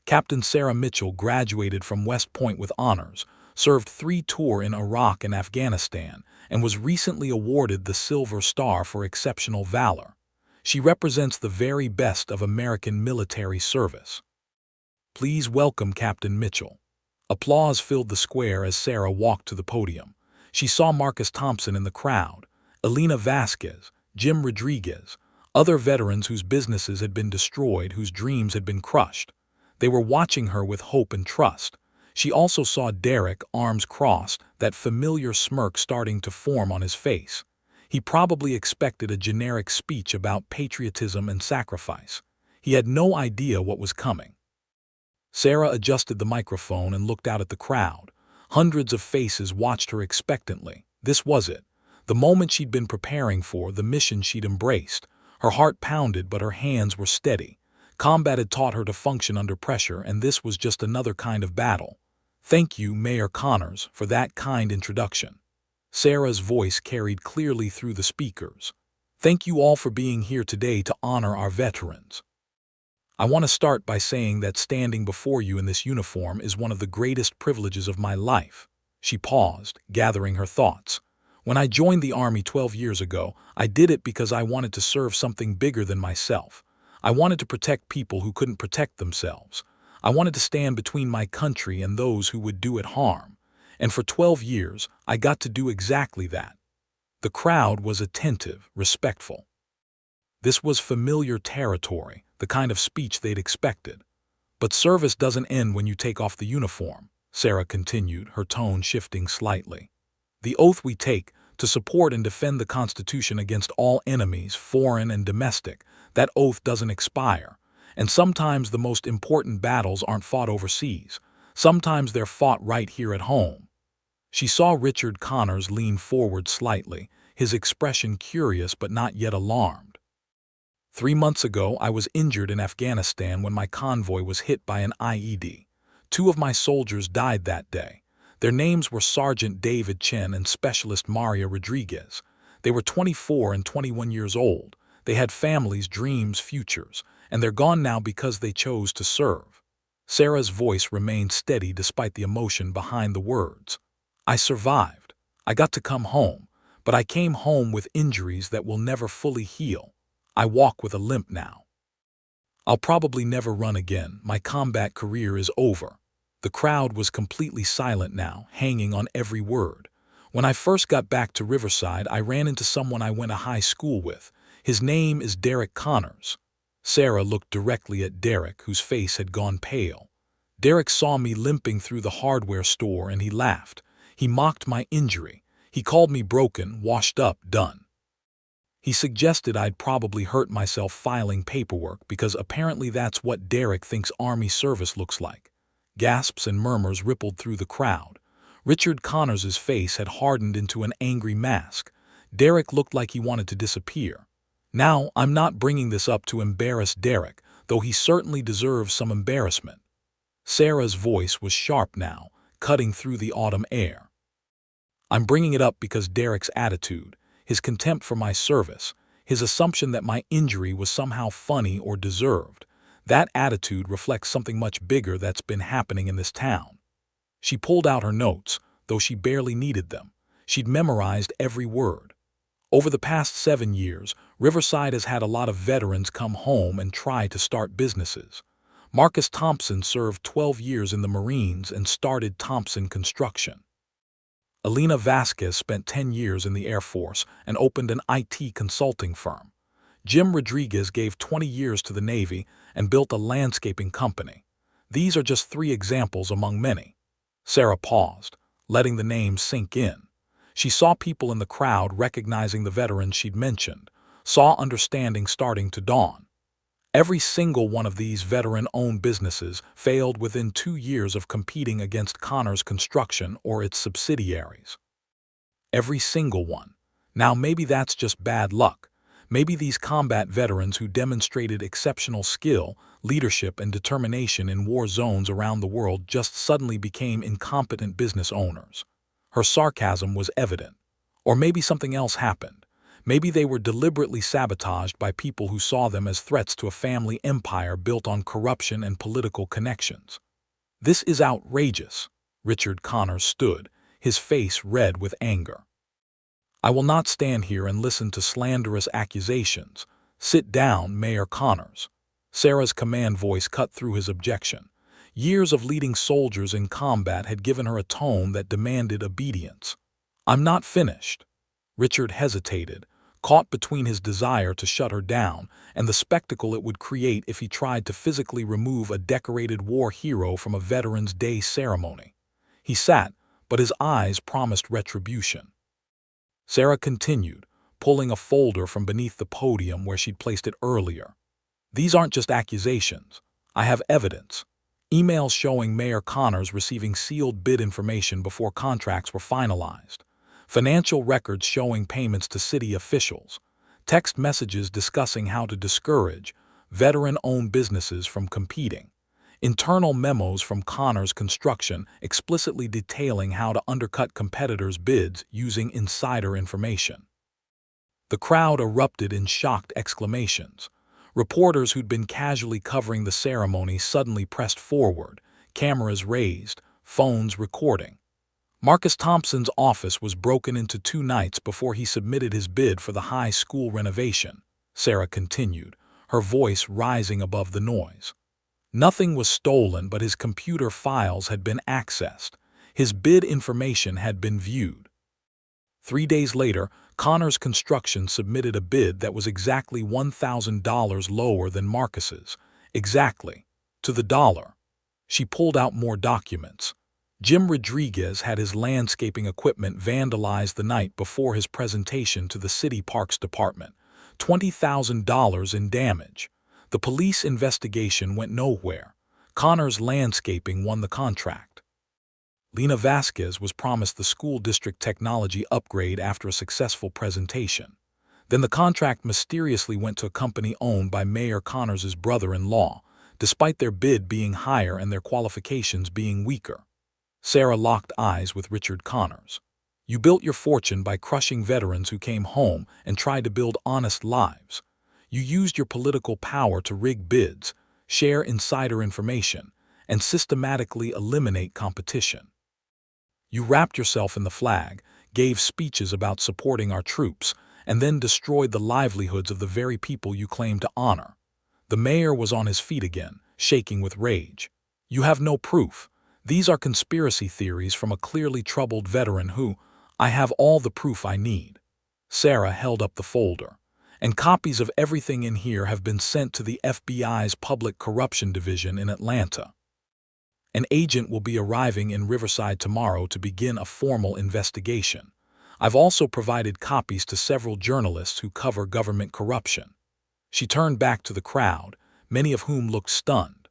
Captain Sarah Mitchell graduated from West Point with honors, served 3 tours in Iraq and Afghanistan, and was recently awarded the Silver Star for exceptional valor. She represents the very best of American military service. Please welcome Captain Mitchell. Applause filled the square as Sarah walked to the podium. She saw Marcus Thompson in the crowd, Elena Vasquez, Jim Rodriguez, other veterans whose businesses had been destroyed, whose dreams had been crushed. They were watching her with hope and trust. She also saw Derek, arms crossed, that familiar smirk starting to form on his face. He probably expected a generic speech about patriotism and sacrifice. He had no idea what was coming. Sarah adjusted the microphone and looked out at the crowd. Hundreds of faces watched her expectantly. This was it. The moment she'd been preparing for, the mission she'd embraced. Her heart pounded, but her hands were steady. Combat had taught her to function under pressure, and this was just another kind of battle. "Thank you, Mayor Connors, for that kind introduction." Sarah's voice carried clearly through the speakers. "Thank you all for being here today to honor our veterans. I want to start by saying that standing before you in this uniform is one of the greatest privileges of my life." She paused, gathering her thoughts. "When I joined the Army 12 years ago, I did it because I wanted to serve something bigger than myself. I wanted to protect people who couldn't protect themselves. I wanted to stand between my country and those who would do it harm. And for 12 years, I got to do exactly that." The crowd was attentive, respectful. This was familiar territory, the kind of speech they'd expected. "But service doesn't end when you take off the uniform," Sarah continued, her tone shifting slightly. "The oath we take, to support and defend the Constitution against all enemies, foreign and domestic, that oath doesn't expire. And sometimes the most important battles aren't fought overseas. Sometimes they're fought right here at home." She saw Richard Connors lean forward slightly, his expression curious but not yet alarmed. 3 months ago, I was injured in Afghanistan when my convoy was hit by an IED. 2 of my soldiers died that day. Their names were Sergeant David Chen and Specialist Maria Rodriguez. They were 24 and 21 years old. They had families, dreams, futures, and they're gone now because they chose to serve. Sarah's voice remained steady despite the emotion behind the words. "I survived. I got to come home, but I came home with injuries that will never fully heal. I walk with a limp now. I'll probably never run again. My combat career is over." The crowd was completely silent now, hanging on every word. "When I first got back to Riverside, I ran into someone I went to high school with. His name is Derek Connors." Sarah looked directly at Derek, whose face had gone pale. "Derek saw me limping through the hardware store and he laughed. He mocked my injury. He called me broken, washed up, done." He suggested I'd probably hurt myself filing paperwork because apparently that's what Derek thinks Army service looks like. Gasps and murmurs rippled through the crowd. Richard Connors's face had hardened into an angry mask. Derek looked like he wanted to disappear. Now, I'm not bringing this up to embarrass Derek, though he certainly deserves some embarrassment. Sarah's voice was sharp now, cutting through the autumn air. I'm bringing it up because Derek's attitude, his contempt for my service, his assumption that my injury was somehow funny or deserved, that attitude reflects something much bigger that's been happening in this town. She pulled out her notes, though she barely needed them. She'd memorized every word. Over the past 7 years, Riverside has had a lot of veterans come home and try to start businesses. Marcus Thompson served 12 years in the Marines and started Thompson Construction. Elena Vasquez spent 10 years in the Air Force and opened an IT consulting firm. Jim Rodriguez gave 20 years to the Navy and built a landscaping company. These are just 3 examples among many. Sarah paused, letting the names sink in. She saw people in the crowd recognizing the veterans she'd mentioned, saw understanding starting to dawn. Every single one of these veteran-owned businesses failed within 2 years of competing against Connors Construction or its subsidiaries. Every single one. Now maybe that's just bad luck. Maybe these combat veterans who demonstrated exceptional skill, leadership, and determination in war zones around the world just suddenly became incompetent business owners. Her sarcasm was evident. Or maybe something else happened. Maybe they were deliberately sabotaged by people who saw them as threats to a family empire built on corruption and political connections. This is outrageous. Richard Connors stood, his face red with anger. I will not stand here and listen to slanderous accusations. Sit down, Mayor Connors. Sarah's command voice cut through his objection. Years of leading soldiers in combat had given her a tone that demanded obedience. I'm not finished. Richard hesitated, caught between his desire to shut her down and the spectacle it would create if he tried to physically remove a decorated war hero from a Veterans Day ceremony. He sat, but his eyes promised retribution. Sarah continued, pulling a folder from beneath the podium where she'd placed it earlier. These aren't just accusations. I have evidence. Emails showing Mayor Connors receiving sealed bid information before contracts were finalized. Financial records showing payments to city officials. Text messages discussing how to discourage veteran-owned businesses from competing. Internal memos from Connors Construction explicitly detailing how to undercut competitors' bids using insider information. The crowd erupted in shocked exclamations. Reporters who'd been casually covering the ceremony suddenly pressed forward, cameras raised, phones recording. Marcus Thompson's office was broken into 2 nights before he submitted his bid for the high school renovation, Sarah continued, her voice rising above the noise. Nothing was stolen, but his computer files had been accessed. His bid information had been viewed. 3 days later, Connors Construction submitted a bid that was exactly $1,000 lower than Marcus's. Exactly. To the dollar. She pulled out more documents. Jim Rodriguez had his landscaping equipment vandalized the night before his presentation to the City Parks Department. $20,000 in damage. The police investigation went nowhere. Connors Landscaping won the contract. Lena Vasquez was promised the school district technology upgrade after a successful presentation. Then the contract mysteriously went to a company owned by Mayor Connors's brother-in-law, despite their bid being higher and their qualifications being weaker. Sarah locked eyes with Richard Connors. You built your fortune by crushing veterans who came home and tried to build honest lives. You used your political power to rig bids, share insider information, and systematically eliminate competition. You wrapped yourself in the flag, gave speeches about supporting our troops, and then destroyed the livelihoods of the very people you claim to honor. The mayor was on his feet again, shaking with rage. You have no proof. These are conspiracy theories from a clearly troubled veteran who, I have all the proof I need. Sarah held up the folder. And copies of everything in here have been sent to the FBI's Public Corruption Division in Atlanta. An agent will be arriving in Riverside tomorrow to begin a formal investigation. I've also provided copies to several journalists who cover government corruption." She turned back to the crowd, many of whom looked stunned.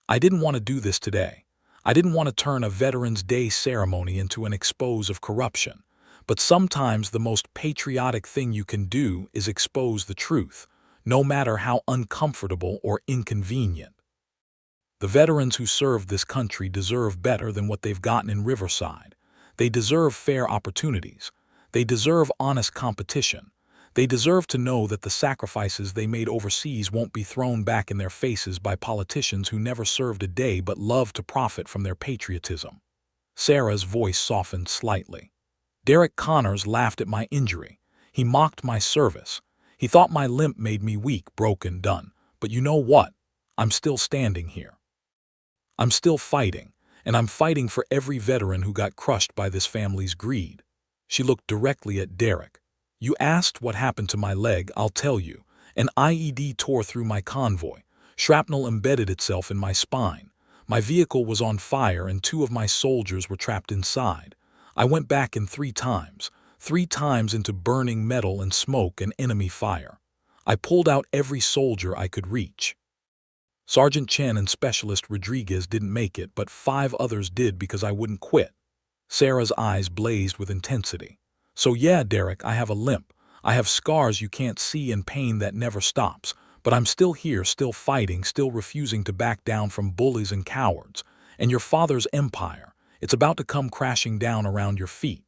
"I didn't want to do this today. I didn't want to turn a Veterans Day ceremony into an expose of corruption. But sometimes the most patriotic thing you can do is expose the truth, no matter how uncomfortable or inconvenient. The veterans who served this country deserve better than what they've gotten in Riverside. They deserve fair opportunities. They deserve honest competition. They deserve to know that the sacrifices they made overseas won't be thrown back in their faces by politicians who never served a day but love to profit from their patriotism." Sarah's voice softened slightly. "Derek Connors laughed at my injury. He mocked my service. He thought my limp made me weak, broken, done. But you know what? I'm still standing here. I'm still fighting, and I'm fighting for every veteran who got crushed by this family's greed." She looked directly at Derek. "You asked what happened to my leg. I'll tell you. An IED tore through my convoy. Shrapnel embedded itself in my spine. My vehicle was on fire and 2 of my soldiers were trapped inside. I went back in 3 times into burning metal and smoke and enemy fire. I pulled out every soldier I could reach. Sergeant Chen and Specialist Rodriguez didn't make it, but 5 others did because I wouldn't quit." Sarah's eyes blazed with intensity. "So yeah, Derek, I have a limp. I have scars you can't see and pain that never stops. But I'm still here, still fighting, still refusing to back down from bullies and cowards. And your father's empire, it's about to come crashing down around your feet."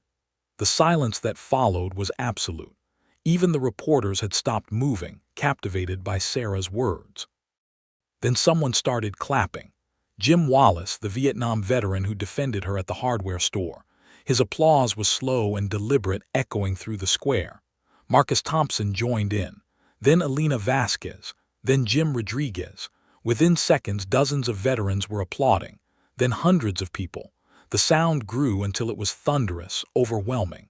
The silence that followed was absolute. Even the reporters had stopped moving, captivated by Sarah's words. Then someone started clapping. Jim Wallace, the Vietnam veteran who defended her at the hardware store. His applause was slow and deliberate, echoing through the square. Marcus Thompson joined in. Then Elena Vasquez. Then Jim Rodriguez. Within seconds, dozens of veterans were applauding. Then hundreds of people. The sound grew until it was thunderous, overwhelming.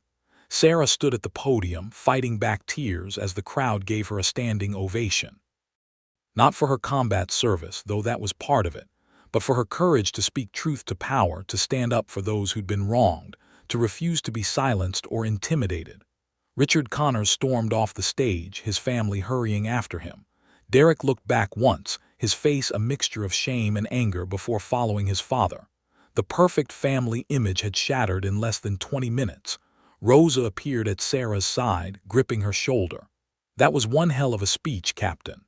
Sarah stood at the podium, fighting back tears as the crowd gave her a standing ovation. Not for her combat service, though that was part of it, but for her courage to speak truth to power, to stand up for those who'd been wronged, to refuse to be silenced or intimidated. Richard Connors stormed off the stage, his family hurrying after him. Derek looked back once, his face a mixture of shame and anger before following his father. The perfect family image had shattered in less than 20 minutes. Rosa appeared at Sarah's side, gripping her shoulder. "That was one hell of a speech, Captain."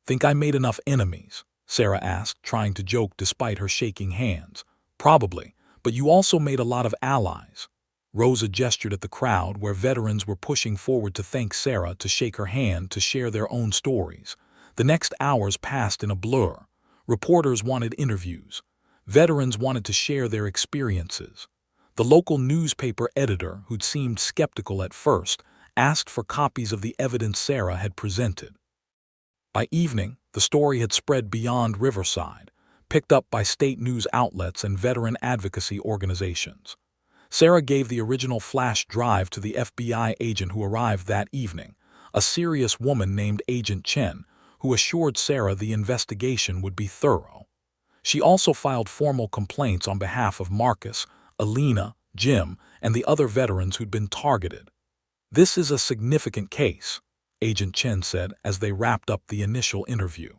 "Think I made enough enemies?" Sarah asked, trying to joke despite her shaking hands. "Probably, but you also made a lot of allies." Rosa gestured at the crowd where veterans were pushing forward to thank Sarah, to shake her hand, to share their own stories. The next hours passed in a blur. Reporters wanted interviews. Veterans wanted to share their experiences. The local newspaper editor, who'd seemed skeptical at first, asked for copies of the evidence Sarah had presented. By evening, the story had spread beyond Riverside, picked up by state news outlets and veteran advocacy organizations. Sarah gave the original flash drive to the FBI agent who arrived that evening, a serious woman named Agent Chen, who assured Sarah the investigation would be thorough. She also filed formal complaints on behalf of Marcus, Elena, Jim, and the other veterans who'd been targeted. "This is a significant case," Agent Chen said as they wrapped up the initial interview.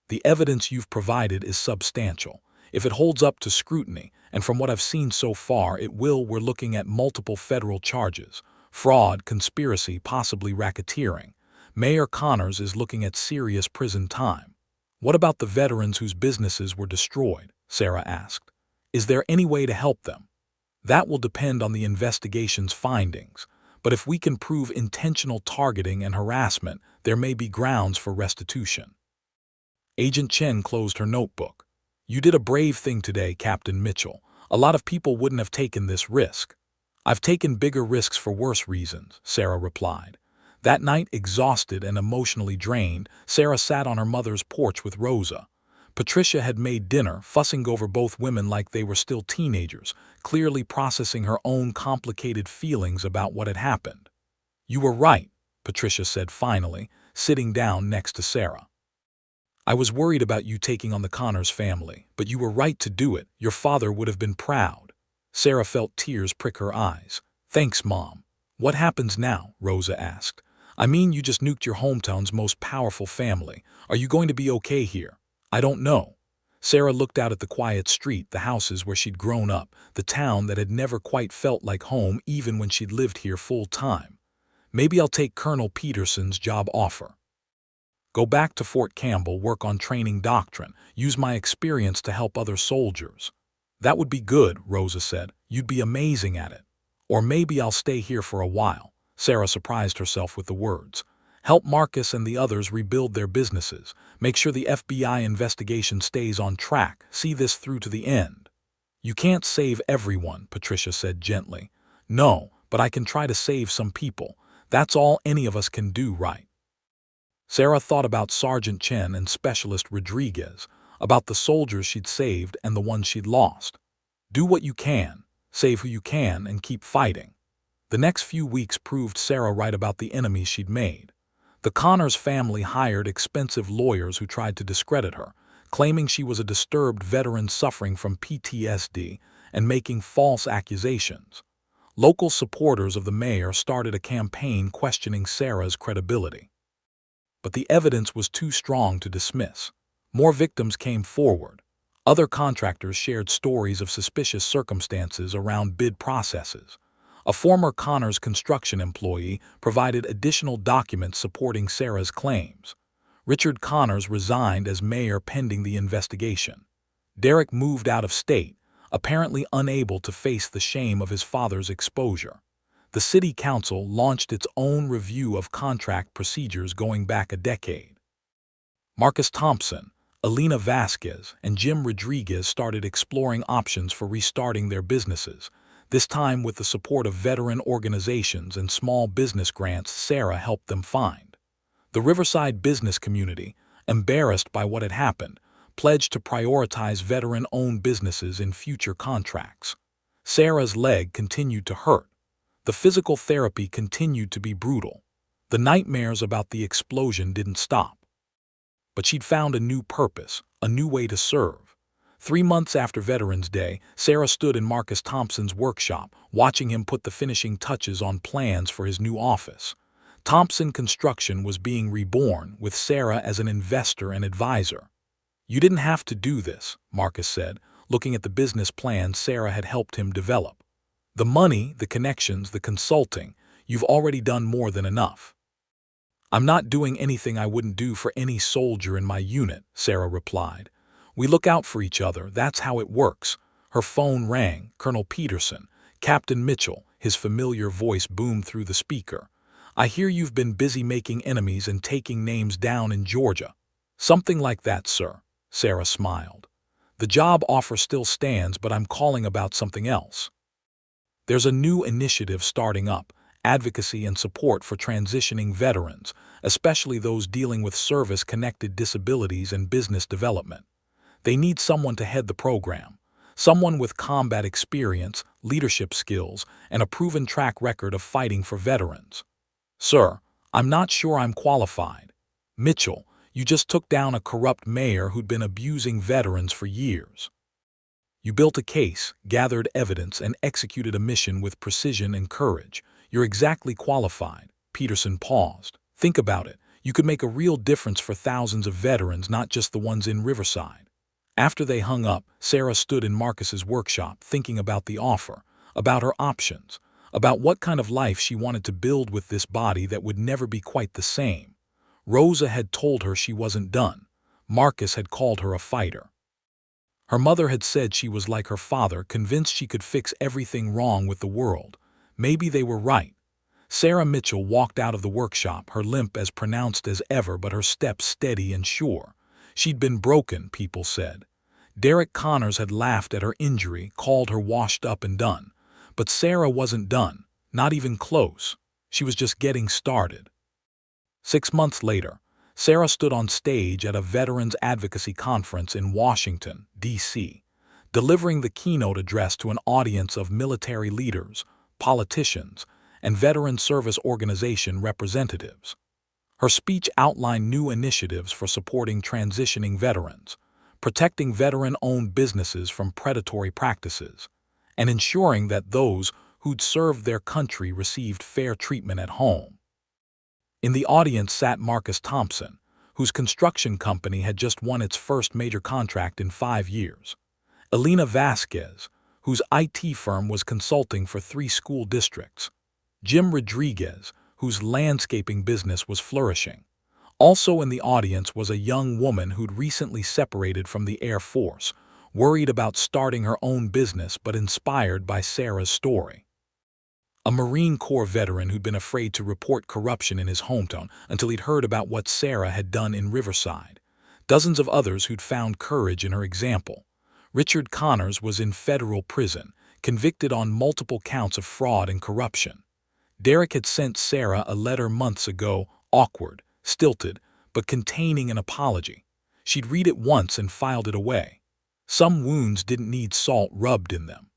"The evidence you've provided is substantial. If it holds up to scrutiny, and from what I've seen so far it will, we're looking at multiple federal charges: fraud, conspiracy, possibly racketeering. Mayor Connors is looking at serious prison time." "What about the veterans whose businesses were destroyed?" Sarah asked. "Is there any way to help them?" "That will depend on the investigation's findings. But if we can prove intentional targeting and harassment, there may be grounds for restitution." Agent Chen closed her notebook. "You did a brave thing today, Captain Mitchell. A lot of people wouldn't have taken this risk." "I've taken bigger risks for worse reasons," Sarah replied. That night, exhausted and emotionally drained, Sarah sat on her mother's porch with Rosa. Patricia had made dinner, fussing over both women like they were still teenagers, clearly processing her own complicated feelings about what had happened. "You were right," Patricia said finally, sitting down next to Sarah. "I was worried about you taking on the Connors family, but you were right to do it. Your father would have been proud." Sarah felt tears prick her eyes. Thanks, Mom. What happens now? Rosa asked. I mean, you just nuked your hometown's most powerful family. Are you going to be okay here? I don't know. Sarah looked out at the quiet street, the houses where she'd grown up, the town that had never quite felt like home even when she'd lived here full time. Maybe I'll take Colonel Peterson's job offer. Go back to Fort Campbell, work on training doctrine, use my experience to help other soldiers. That would be good, Rosa said. You'd be amazing at it. Or maybe I'll stay here for a while. Sarah surprised herself with the words. Help Marcus and the others rebuild their businesses. Make sure the FBI investigation stays on track. See this through to the end. You can't save everyone, Patricia said gently. No, but I can try to save some people. That's all any of us can do, right? Sarah thought about Sergeant Chen and Specialist Rodriguez, about the soldiers she'd saved and the ones she'd lost. Do what you can, save who you can, and keep fighting. The next few weeks proved Sarah right about the enemies she'd made. The Connors family hired expensive lawyers who tried to discredit her, claiming she was a disturbed veteran suffering from PTSD and making false accusations. Local supporters of the mayor started a campaign questioning Sarah's credibility. But the evidence was too strong to dismiss. More victims came forward. Other contractors shared stories of suspicious circumstances around bid processes. A former Connors construction employee provided additional documents supporting Sarah's claims. Richard Connors resigned as mayor pending the investigation. Derek moved out of state, apparently unable to face the shame of his father's exposure. The city council launched its own review of contract procedures going back a decade. Marcus Thompson, Elena Vasquez, and Jim Rodriguez started exploring options for restarting their businesses, this time with the support of veteran organizations and small business grants Sarah helped them find. The Riverside business community, embarrassed by what had happened, pledged to prioritize veteran-owned businesses in future contracts. Sarah's leg continued to hurt. The physical therapy continued to be brutal. The nightmares about the explosion didn't stop. But she'd found a new purpose, a new way to serve. 3 months after Veterans Day, Sarah stood in Marcus Thompson's workshop, watching him put the finishing touches on plans for his new office. Thompson Construction was being reborn, with Sarah as an investor and advisor. You didn't have to do this, Marcus said, looking at the business plans Sarah had helped him develop. The money, the connections, the consulting, you've already done more than enough. I'm not doing anything I wouldn't do for any soldier in my unit, Sarah replied. We look out for each other, that's how it works. Her phone rang. Colonel Peterson, Captain Mitchell, his familiar voice boomed through the speaker. I hear you've been busy making enemies and taking names down in Georgia. Something like that, sir, Sarah smiled. The job offer still stands, but I'm calling about something else. There's a new initiative starting up, advocacy and support for transitioning veterans, especially those dealing with service-connected disabilities and business development. They need someone to head the program, someone with combat experience, leadership skills, and a proven track record of fighting for veterans. Sir, I'm not sure I'm qualified. Mitchell, you just took down a corrupt mayor who'd been abusing veterans for years. You built a case, gathered evidence, and executed a mission with precision and courage. You're exactly qualified. Peterson paused. Think about it. You could make a real difference for thousands of veterans, not just the ones in Riverside. After they hung up, Sarah stood in Marcus's workshop thinking about the offer, about her options, about what kind of life she wanted to build with this body that would never be quite the same. Rosa had told her she wasn't done. Marcus had called her a fighter. Her mother had said she was like her father, convinced she could fix everything wrong with the world. Maybe they were right. Sarah Mitchell walked out of the workshop, her limp as pronounced as ever, but her steps steady and sure. She'd been broken, people said. Derek Connors had laughed at her injury, called her washed up and done. But Sarah wasn't done, not even close. She was just getting started. 6 months later, Sarah stood on stage at a Veterans Advocacy Conference in Washington, D.C., delivering the keynote address to an audience of military leaders, politicians, and veteran service organization representatives. Her speech outlined new initiatives for supporting transitioning veterans, protecting veteran-owned businesses from predatory practices, and ensuring that those who'd served their country received fair treatment at home. In the audience sat Marcus Thompson, whose construction company had just won its first major contract in 5 years. Elena Vasquez, whose IT firm was consulting for 3 school districts. Jim Rodriguez, whose landscaping business was flourishing. Also in the audience was a young woman who'd recently separated from the Air Force, worried about starting her own business but inspired by Sarah's story. A Marine Corps veteran who'd been afraid to report corruption in his hometown until he'd heard about what Sarah had done in Riverside. Dozens of others who'd found courage in her example. Richard Connors was in federal prison, convicted on multiple counts of fraud and corruption. Derek had sent Sarah a letter months ago, awkward, stilted, but containing an apology. She'd read it once and filed it away. Some wounds didn't need salt rubbed in them.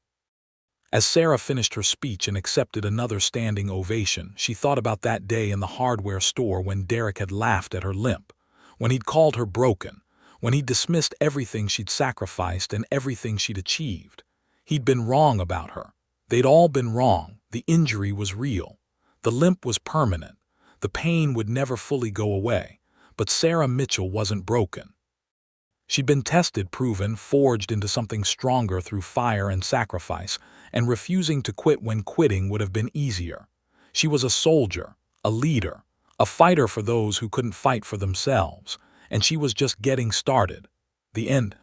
As Sarah finished her speech and accepted another standing ovation, she thought about that day in the hardware store when Derek had laughed at her limp, when he'd called her broken, when he'd dismissed everything she'd sacrificed and everything she'd achieved. He'd been wrong about her. They'd all been wrong. The injury was real. The limp was permanent. The pain would never fully go away. But Sarah Mitchell wasn't broken. She'd been tested, proven, forged into something stronger through fire and sacrifice, and refusing to quit when quitting would have been easier. She was a soldier, a leader, a fighter for those who couldn't fight for themselves, and she was just getting started. The end.